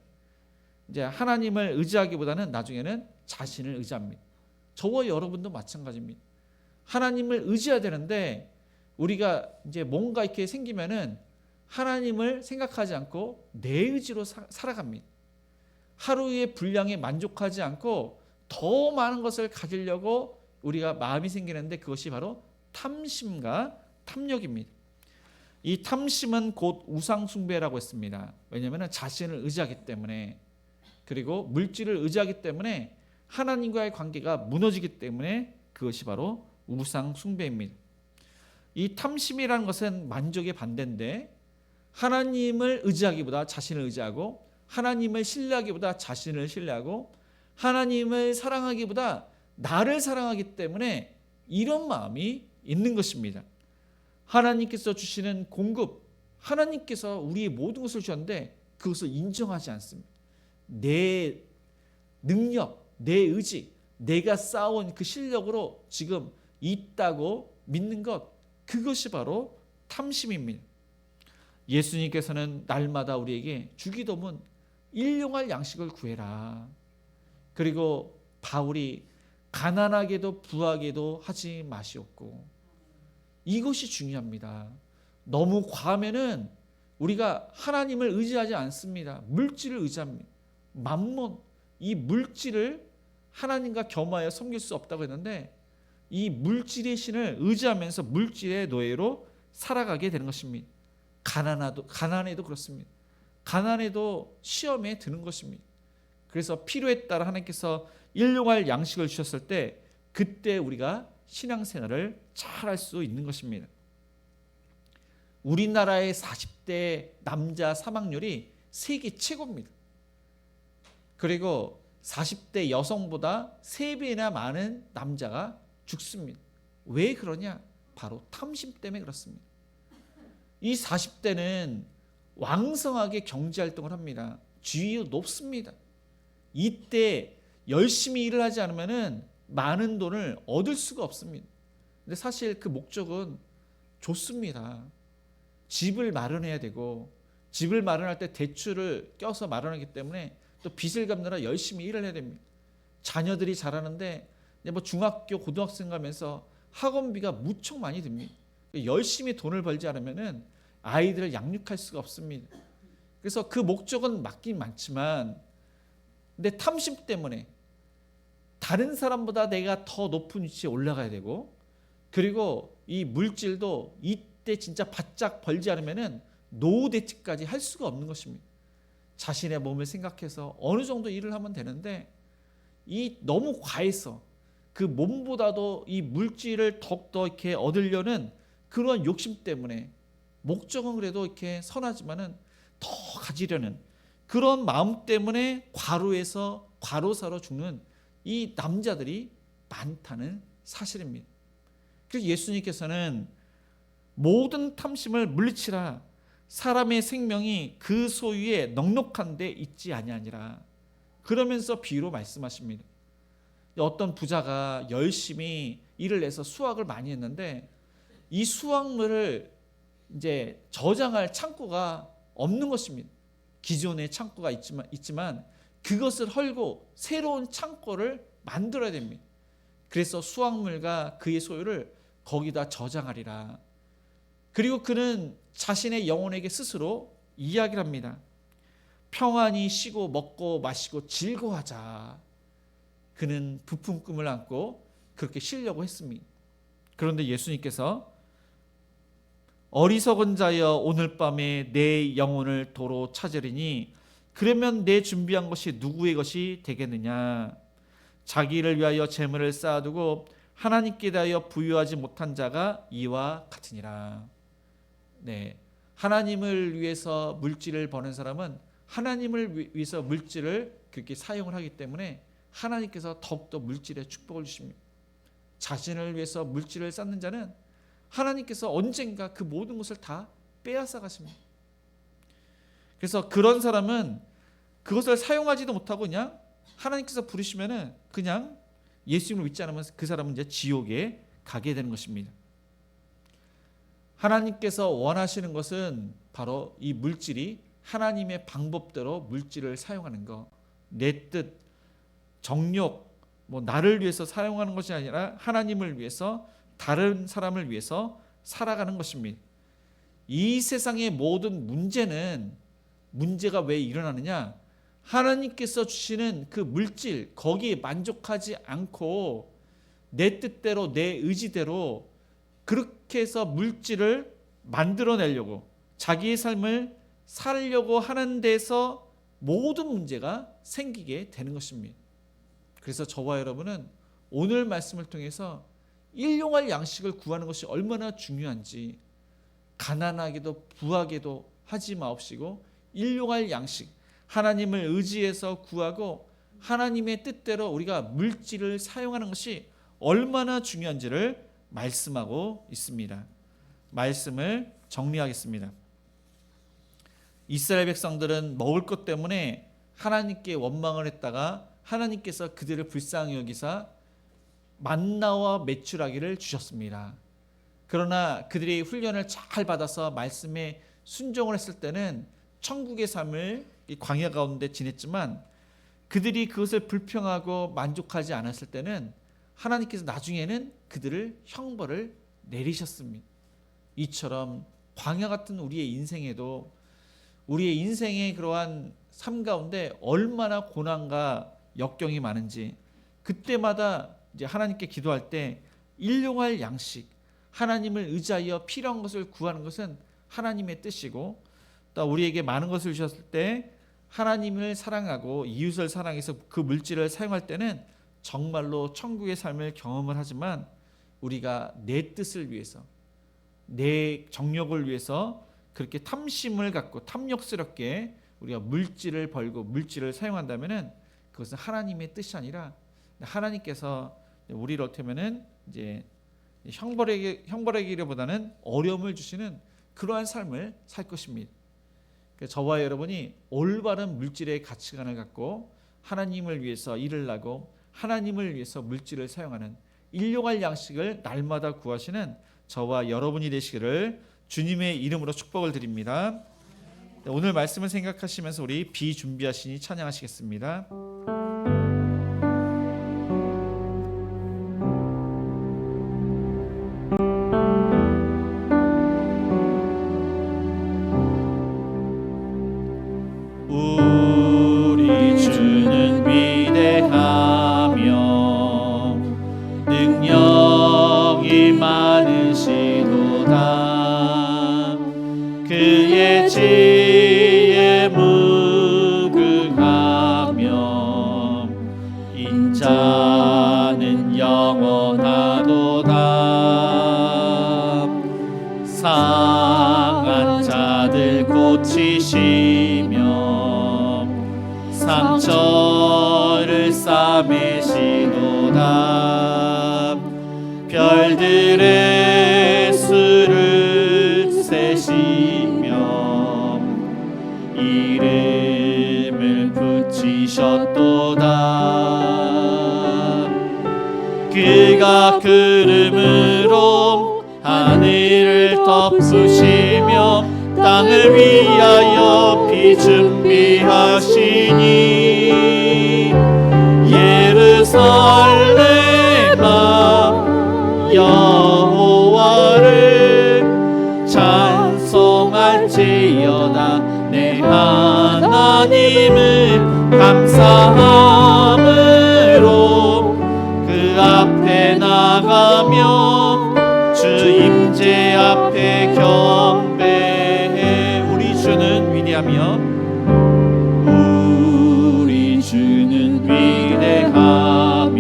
S3: 하나님을 의지하기보다는 나중에는 자신을 의지합니다. 저와 여러분도 마찬가지입니다. 하나님을 의지해야 되는데 우리가 뭔가 이렇게 생기면은 하나님을 생각하지 않고 내 의지로 살아갑니다. 하루의 분량에 만족하지 않고 더 많은 것을 가지려고 우리가 마음이 생기는데, 그것이 바로 탐심과 탐욕입니다. 이 탐심은 곧 우상숭배라고 했습니다. 왜냐하면 자신을 의지하기 때문에, 그리고 물질을 의지하기 때문에 하나님과의 관계가 무너지기 때문에 그것이 바로 우상숭배입니다. 이 탐심이라는 것은 만족의 반대인데, 하나님을 의지하기보다 자신을 의지하고, 하나님을 신뢰하기보다 자신을 신뢰하고, 하나님을 사랑하기보다 나를 사랑하기 때문에 이런 마음이 있는 것입니다. 하나님께서 주시는 공급, 하나님께서 우리의 모든 것을 주셨는데 그것을 인정하지 않습니다. 내 능력, 내 의지, 내가 쌓아온 그 실력으로 지금 있다고 믿는 것, 그것이 바로 탐심입니다. 예수님께서는 날마다 우리에게 주기도문 일용할 양식을 구해라. 그리고 바울이 가난하게도 부하게도 하지 마시옵고, 이것이 중요합니다. 너무 과하면은 우리가 하나님을 의지하지 않습니다. 물질을 의지합니다. 만몬, 이 물질을 하나님과 겸하여 섬길 수 없다고 했는데, 이 물질의 신을 의지하면서 물질의 노예로 살아가게 되는 것입니다. 가난해도 그렇습니다. 가난해도 시험에 드는 것입니다. 그래서 필요에 따라 하나님께서 일용할 양식을 주셨을 때, 그때 우리가 신앙생활을 잘 할 수 있는 것입니다. 우리나라의 40대 남자 사망률이 세계 최고입니다. 그리고 40대 여성보다 3배나 많은 남자가 죽습니다. 왜 그러냐? 바로 탐심 때문에 그렇습니다. 이 40대는 왕성하게 경제활동을 합니다. 지위도 높습니다. 이때 열심히 일을 하지 않으면 많은 돈을 얻을 수가 없습니다. 근데 사실 그 목적은 좋습니다. 집을 마련해야 되고, 집을 마련할 때 대출을 껴서 마련하기 때문에 또 빚을 갚느라 열심히 일을 해야 됩니다. 자녀들이 자라는데 뭐 중학교, 고등학생 가면서 학원비가 무척 많이 듭니다. 열심히 돈을 벌지 않으면 아이들을 양육할 수가 없습니다. 그래서 그 목적은 맞긴 많지만, 근데 탐심 때문에 다른 사람보다 내가 더 높은 위치에 올라가야 되고, 그리고 이 물질도 이때 진짜 바짝 벌지 않으면 노후 대책까지 할 수가 없는 것입니다. 자신의 몸을 생각해서 어느 정도 일을 하면 되는데, 이 너무 과해서 그 몸보다도 이 물질을 더욱더 이렇게 얻으려는 그런 욕심 때문에, 목적은 그래도 이렇게 선하지만은 더 가지려는 그런 마음 때문에 과로사로 죽는 이 남자들이 많다는 사실입니다. 그래서 예수님께서는 모든 탐심을 물리치라. 사람의 생명이 그 소유에 넉넉한 데 있지 아니하니라. 그러면서 비유로 말씀하십니다. 어떤 부자가 열심히 일을 해서 수확을 많이 했는데, 이 수확물을 이제 저장할 창고가 없는 것입니다. 기존의 창고가 있지만 그것을 헐고 새로운 창고를 만들어야 됩니다. 그래서 수확물과 그의 소유를 거기다 저장하리라. 그리고 그는 자신의 영혼에게 스스로 이야기를 합니다. 평안히 쉬고 먹고 마시고 즐거워하자. 그는 부푼 꿈을 안고 그렇게 쉬려고 했습니다. 그런데 예수님께서 어리석은 자여, 오늘 밤에 내 영혼을 도로 찾으리니 그러면 내 준비한 것이 누구의 것이 되겠느냐? 자기를 위하여 재물을 쌓아두고 하나님께 대하여 부유하지 못한 자가 이와 같으니라. 네, 하나님을 위해서 물질을 버는 사람은 하나님을 위해서 물질을 그렇게 사용을 하기 때문에 하나님께서 더욱더 물질의 축복을 주십니다. 자신을 위해서 물질을 쌓는 자는 하나님께서 언젠가 그 모든 것을 다 빼앗아 가십니다. 그래서 그런 사람은 그것을 사용하지도 못하고 그냥 하나님께서 부르시면은 그냥 예수님을 믿지 않으면 그 사람은 이제 지옥에 가게 되는 것입니다. 하나님께서 원하시는 것은 바로 이 물질이 하나님의 방법대로 물질을 사용하는 것, 내 뜻, 정욕, 나를 위해서 사용하는 것이 아니라 하나님을 위해서, 다른 사람을 위해서 살아가는 것입니다. 이 세상의 모든 문제가 왜 일어나느냐? 하나님께서 주시는 그 물질, 거기에 만족하지 않고 내 뜻대로, 내 의지대로 그렇게 해서 물질을 만들어내려고, 자기의 삶을 살려고 하는 데서 모든 문제가 생기게 되는 것입니다. 그래서 저와 여러분은 오늘 말씀을 통해서 일용할 양식을 구하는 것이 얼마나 중요한지, 가난하게도 부하게도 하지 마옵시고 일용할 양식, 하나님을 의지해서 구하고 하나님의 뜻대로 우리가 물질을 사용하는 것이 얼마나 중요한지를 말씀하고 있습니다. 말씀을 정리하겠습니다. 이스라엘 백성들은 먹을 것 때문에 하나님께 원망을 했다가 하나님께서 그들을 불쌍히 여기사 만나와 메추라기를 주셨습니다. 그러나 그들이 훈련을 잘 받아서 말씀에 순종을 했을 때는 천국의 삶을 이 광야 가운데 지냈지만, 그들이 그것을 불평하고 만족하지 않았을 때는 하나님께서 나중에는 그들을 형벌을 내리셨습니다. 이처럼 광야 같은 우리의 인생에도, 우리의 인생의 그러한 삶 가운데 얼마나 고난과 역경이 많은지, 그때마다 이제 하나님께 기도할 때 일용할 양식, 하나님을 의지하여 필요한 것을 구하는 것은 하나님의 뜻이고, 또 우리에게 많은 것을 주셨을 때 하나님을 사랑하고 이웃을 사랑해서 그 물질을 사용할 때는 정말로 천국의 삶을 경험을 하지만, 우리가 내 뜻을 위해서, 내 정욕을 위해서 그렇게 탐심을 갖고 탐욕스럽게 우리가 물질을 벌고 물질을 사용한다면은 그것은 하나님의 뜻이 아니라 하나님께서 우리를 어떻게면은 이제 형벌하기보다는 어려움을 주시는 그러한 삶을 살 것입니다. 저와 여러분이 올바른 물질의 가치관을 갖고 하나님을 위해서 일을 하고 하나님을 위해서 물질을 사용하는 일용할 양식을 날마다 구하시는 저와 여러분이 되시기를 주님의 이름으로 축복을 드립니다. 오늘 말씀을 생각하시면서 우리 비준비하시니 찬양하시겠습니다. 우리 주는 위대하며 능력이 많으시도다. 그의 지혜 무궁하며 인자는 영원하도다. 상한 자들 고치시며 상처를 싸매시도다. 별들의 수를 세시며 이름을 붙이셨도다. 그가 구름으로 하늘을 덮으시며 땅을 위하여 비 준비하시니 예루살렘아 여호와를 찬송할지어다. 내 하나님을 감사함으로 그 앞에 나가며 주 임재 앞에 경배해. 우리 주는 위대하며 우리 주는 위대하며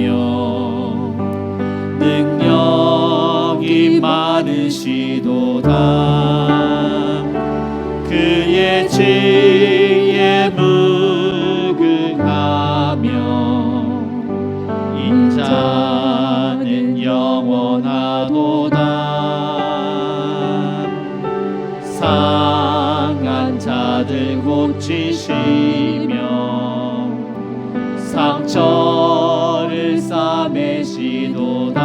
S3: 능력이 많으시도다. 그의 지혜 무궁하며 인자는 영원하도다. 상한 자들 고치시며 상처를 싸매시도다.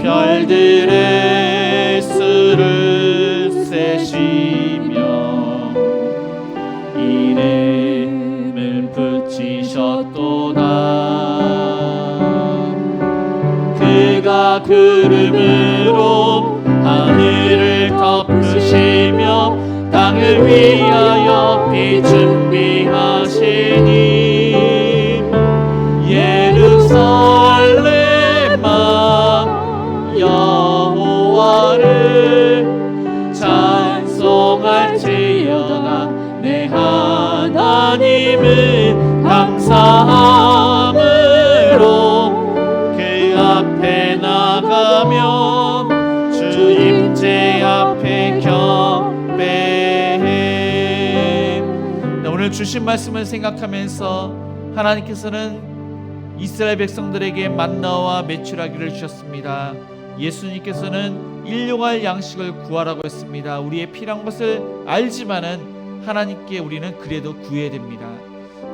S3: 별들의 수를 세시며 이름을 붙이셨도다. 그가 구름으로 하늘을 덮으시며 땅을 위하여 비 준비하시니 예루살렘아 여호와를 찬송할지어다. 내 하나님을 감사함으로 그 앞에 나가며 주 임재 앞에 경배해. 오늘 주신 말씀을 생각하면서 하나님께서는 이스라엘 백성들에게 만나와 메추라기를 주셨습니다. 예수님께서는 일용할 양식을 구하라고 했습니다. 우리의 필요한 것을 알지만은 하나님께 우리는 그래도 구해야 됩니다.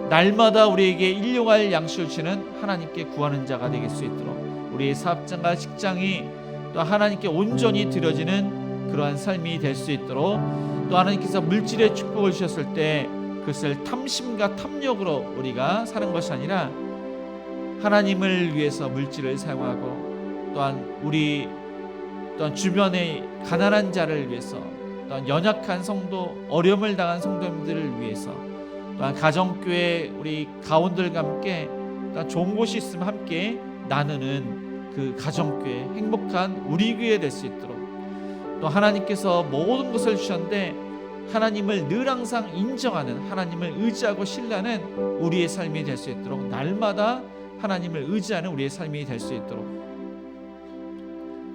S3: 날마다 우리에게 일용할 양식을 주는 하나님께 구하는 자가 되길 수 있도록 우리의 사업장과 직장이 또 하나님께 온전히 드려지는 그러한 삶이 될 수 있도록, 또 하나님께서 물질의 축복을 주셨을 때 그것을 탐심과 탐욕으로 우리가 사는 것이 아니라 하나님을 위해서 물질을 사용하고, 또한 주변의 가난한 자를 위해서, 또한 연약한 성도, 어려움을 당한 성도님들을 위해서, 또한 가정교회 우리 가원들과 함께 또한 좋은 곳이 있으면 함께 나누는 그 가정교회, 행복한 우리 교회 될 수 있도록, 또 하나님께서 모든 것을 주셨는데 하나님을 늘 항상 인정하는, 하나님을 의지하고 신뢰하는 우리의 삶이 될 수 있도록, 날마다 하나님을 의지하는 우리의 삶이 될 수 있도록,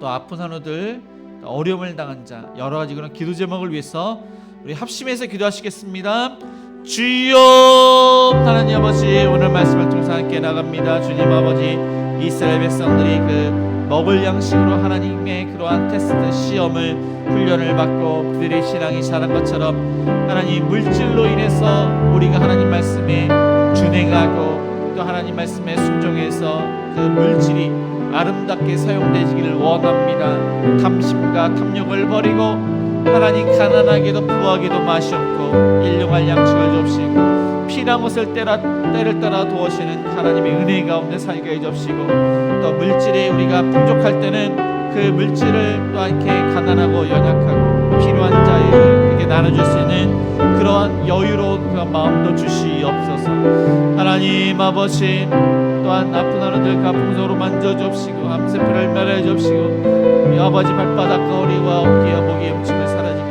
S3: 또 아픈 환우들, 어려움을 당한 자, 여러 가지 그런 기도 제목을 위해서 우리 합심해서 기도하시겠습니다. 주여, 하나님 아버지, 오늘 말씀을 통해서 함께 나갑니다. 주님 아버지, 이스라엘 백성들이 그 먹을 양식으로 하나님의 그러한 테스트, 시험을, 훈련을 받고 그들의 신앙이 자란 것처럼 하나님, 물질로 인해서 우리가 하나님 말씀에 준행하고 또 하나님 말씀에 순종해서 그 물질이 아름답게 사용되기를 원합니다. 탐심과 탐욕을 버리고 하나님, 가난하게도 부하게도 마시옵고 일용할 양식을 줍시고 피랑 옷을 때를 따라 도우시는 하나님의 은혜 가운데 살게 해줍시고, 또 물질에 우리가 풍족할 때는 그 물질을 또 이렇게 가난하고 연약하고 필요한 자에게 나눠줄 수 있는 그러한 여유로운 그런 마음도 주시옵소서. 하나님 아버지, 또한 아픈 하루들 가풍성으로 만져줍시고 암세포를 멸해줍시고 이 아버지 발바닥과 허리와 어깨와 목의 염증을 사라지게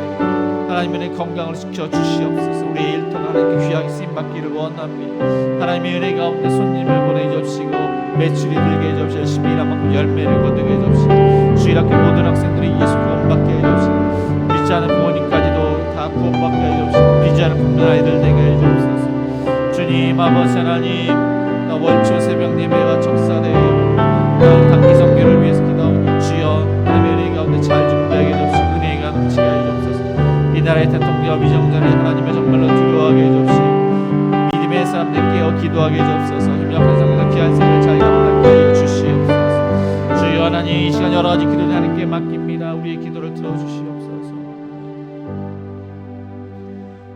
S3: 하나님의 건강을 지켜주시옵소서. 우리의 일터가 하나님께 귀하게 쓰임받기를 원합니다. 하나님의 은혜 가운데 손님을 보내줍시고 매출이 들게 해줍시고 열심히 일한 만큼 열매를 거두게 해줍시고 주일학교 모든 학생들이 예수 구원받게 해줍시고 믿지 않은 부모님까지도 다 구원받게 해줍시고 믿지 않은 품는 아이들 되게 해줍소서. 주님 아버지 하나님, 월초 새벽 예배와 적사대회 단기 선교를 위해서 기도하오니 주여, 하나님의 은혜 가운데 잘 준비하게 해줍시고 은혜가 넘치게 해줍소서. 이 나라의 대통령과 위정자를 하나님의 정말로 두려워하게 해줍시고 믿음의 사람들 깨어 기도하게 해줍소서. 협력한 성도들 귀한 생을 잘 감당하게 하여 주시옵소서. 주여 하나님, 이 시간 여러 가지 기도를 하나님께 맡깁니다. 우리의 기도를 들어주시옵소서.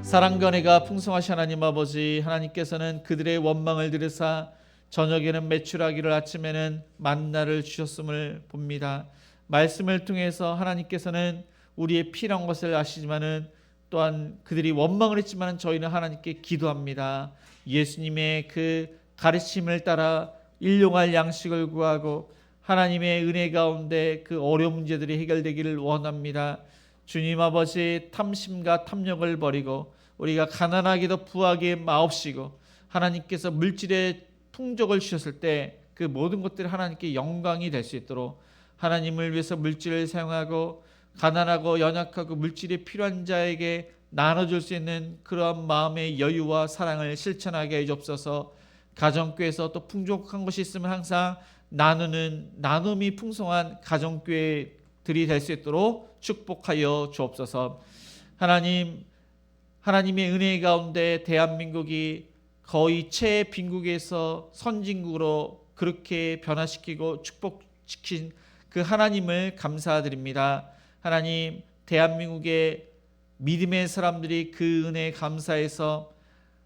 S3: 사랑과 은혜가 풍성하신 하나님 아버지, 하나님께서는 그들의 원망을 들으사 저녁에는 메추라기를, 아침에는 만나를 주셨음을 봅니다. 말씀을 통해서 하나님께서는 우리의 필요한 것을 아시지만은 또한 그들이 원망을 했지만 저희는 하나님께 기도합니다. 예수님의 그 가르침을 따라 일용할 양식을 구하고 하나님의 은혜 가운데 그 어려운 문제들이 해결되기를 원합니다. 주님 아버지, 탐심과 탐욕을 버리고 우리가 가난하게도 부하게 마옵시고 하나님께서 물질의 풍족을 주셨을 때 그 모든 것들이 하나님께 영광이 될 수 있도록 하나님을 위해서 물질을 사용하고 가난하고 연약하고 물질이 필요한 자에게 나눠줄 수 있는 그러한 마음의 여유와 사랑을 실천하게 해주옵소서. 가정교회에서 또 풍족한 것이 있으면 항상 나누는, 나눔이 풍성한 가정교회들이 될 수 있도록 축복하여 주옵소서. 하나님, 하나님의 은혜 가운데 대한민국이 거의 최빈국에서 선진국으로 그렇게 변화시키고 축복시킨 그 하나님을 감사드립니다. 하나님, 대한민국의 믿음의 사람들이 그 은혜에 감사해서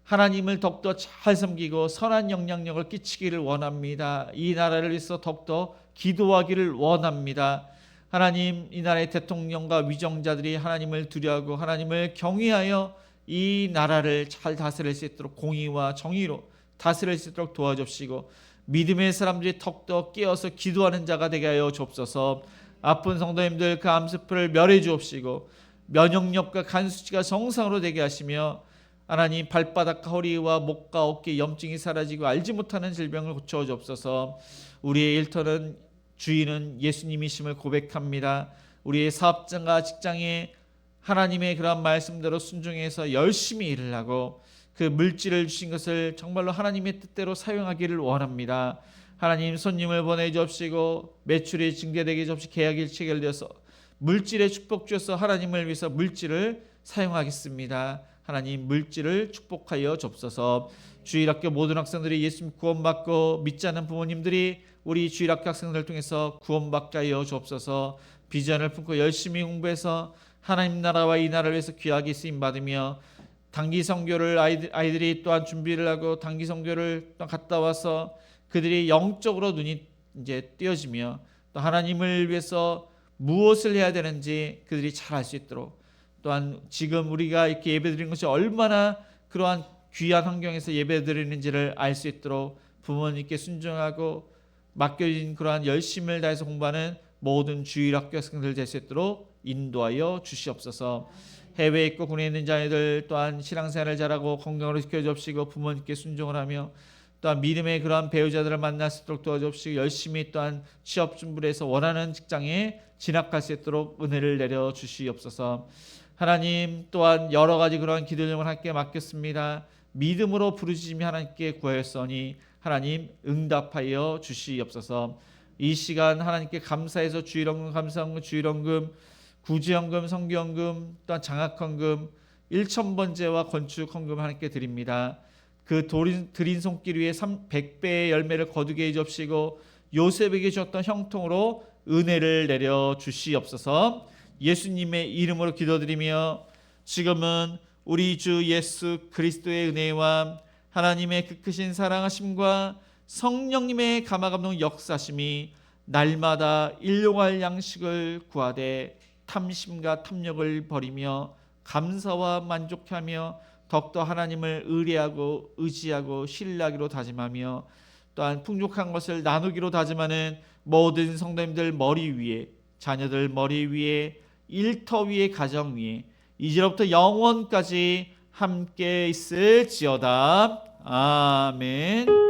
S3: 하나님을 더욱더 잘 섬기고 선한 영향력을 끼치기를 원합니다. 이 나라를 위해서 더욱더 기도하기를 원합니다. 하나님, 이 나라의 대통령과 위정자들이 하나님을 두려워하고 하나님을 경외하여 이 나라를 잘 다스릴 수 있도록 공의와 정의로 다스릴 수 있도록 도와주시고 믿음의 사람들이 더욱더 깨어서 기도하는 자가 되게 하여 주옵소서. 아픈 성도님들 그 암세포를 멸해 주옵시고 면역력과 간수치가 정상으로 되게 하시며 하나님, 발바닥과 허리와 목과 어깨 염증이 사라지고 알지 못하는 질병을 고쳐 주옵소서. 우리의 일터는 주인은 예수님이심을 고백합니다. 우리의 사업장과 직장에 하나님의 그런 말씀대로 순종해서 열심히 일을 하고 그 물질을 주신 것을 정말로 하나님의 뜻대로 사용하기를 원합니다. 하나님, 손님을 보내주옵시고 매출이 증대되게 접시 계약이 체결되어서 물질의 축복 주셔서 하나님을 위해서 물질을 사용하겠습니다. 하나님 물질을 축복하여 주옵소서. 주일학교 모든 학생들이 예수님 구원받고 믿지 않는 부모님들이 우리 주일학교 학생들을 통해서 구원받게 하여 주옵소서. 비전을 품고 열심히 공부해서 하나님 나라와 이 나라를 위해서 귀하게 쓰임받으며 단기 선교를 아이들이 또한 준비를 하고 단기 선교를 또 갔다 와서 그들이 영적으로 눈이 이제 띄어지며 또 하나님을 위해서 무엇을 해야 되는지 그들이 잘 알 수 있도록, 또한 지금 우리가 이렇게 예배드리는 것이 얼마나 그러한 귀한 환경에서 예배드리는지를 알 수 있도록 부모님께 순종하고 맡겨진 그러한 열심을 다해서 공부하는 모든 주일학교 학생들 될 수 있도록 인도하여 주시옵소서. 해외에 있고 군에 있는 자녀들 또한 신앙생활을 잘하고 건강으로 지켜주옵시고 부모님께 순종을 하며 또한 믿음의 그러한 배우자들을 만날 수 있도록 도와주옵시고 열심히 또한 취업 준비를 해서 원하는 직장에 진학할 수 있도록 은혜를 내려 주시옵소서. 하나님 또한 여러 가지 그러한 기도를 함께 맡겼습니다. 믿음으로 부르짖으며 하나님께 구하였으니 하나님 응답하여 주시옵소서. 이 시간 하나님께 감사해서 주일헌금, 감사헌금, 주일헌금, 구제헌금, 성교헌금, 또한 장학헌금, 1000번제와 건축헌금 하나님께 드립니다. 그 드린 손길 위에 100배의 열매를 거두게 해주옵시고 요셉에게 주었던 형통으로 은혜를 내려 주시옵소서. 예수님의 이름으로 기도드리며 지금은 우리 주 예수 그리스도의 은혜와 하나님의 그 크신 사랑하심과 성령님의 감화감동 역사심이 날마다 일용할 양식을 구하되 탐심과 탐욕을 버리며 감사와 만족하며 더욱더 하나님을 의뢰하고 의지하고 신뢰하기로 다짐하며 또한 풍족한 것을 나누기로 다짐하는 모든 성도님들 머리 위에, 자녀들 머리 위에, 일터 위에, 가정 위에 이제로부터 영원까지 함께 있을지어다. 아멘.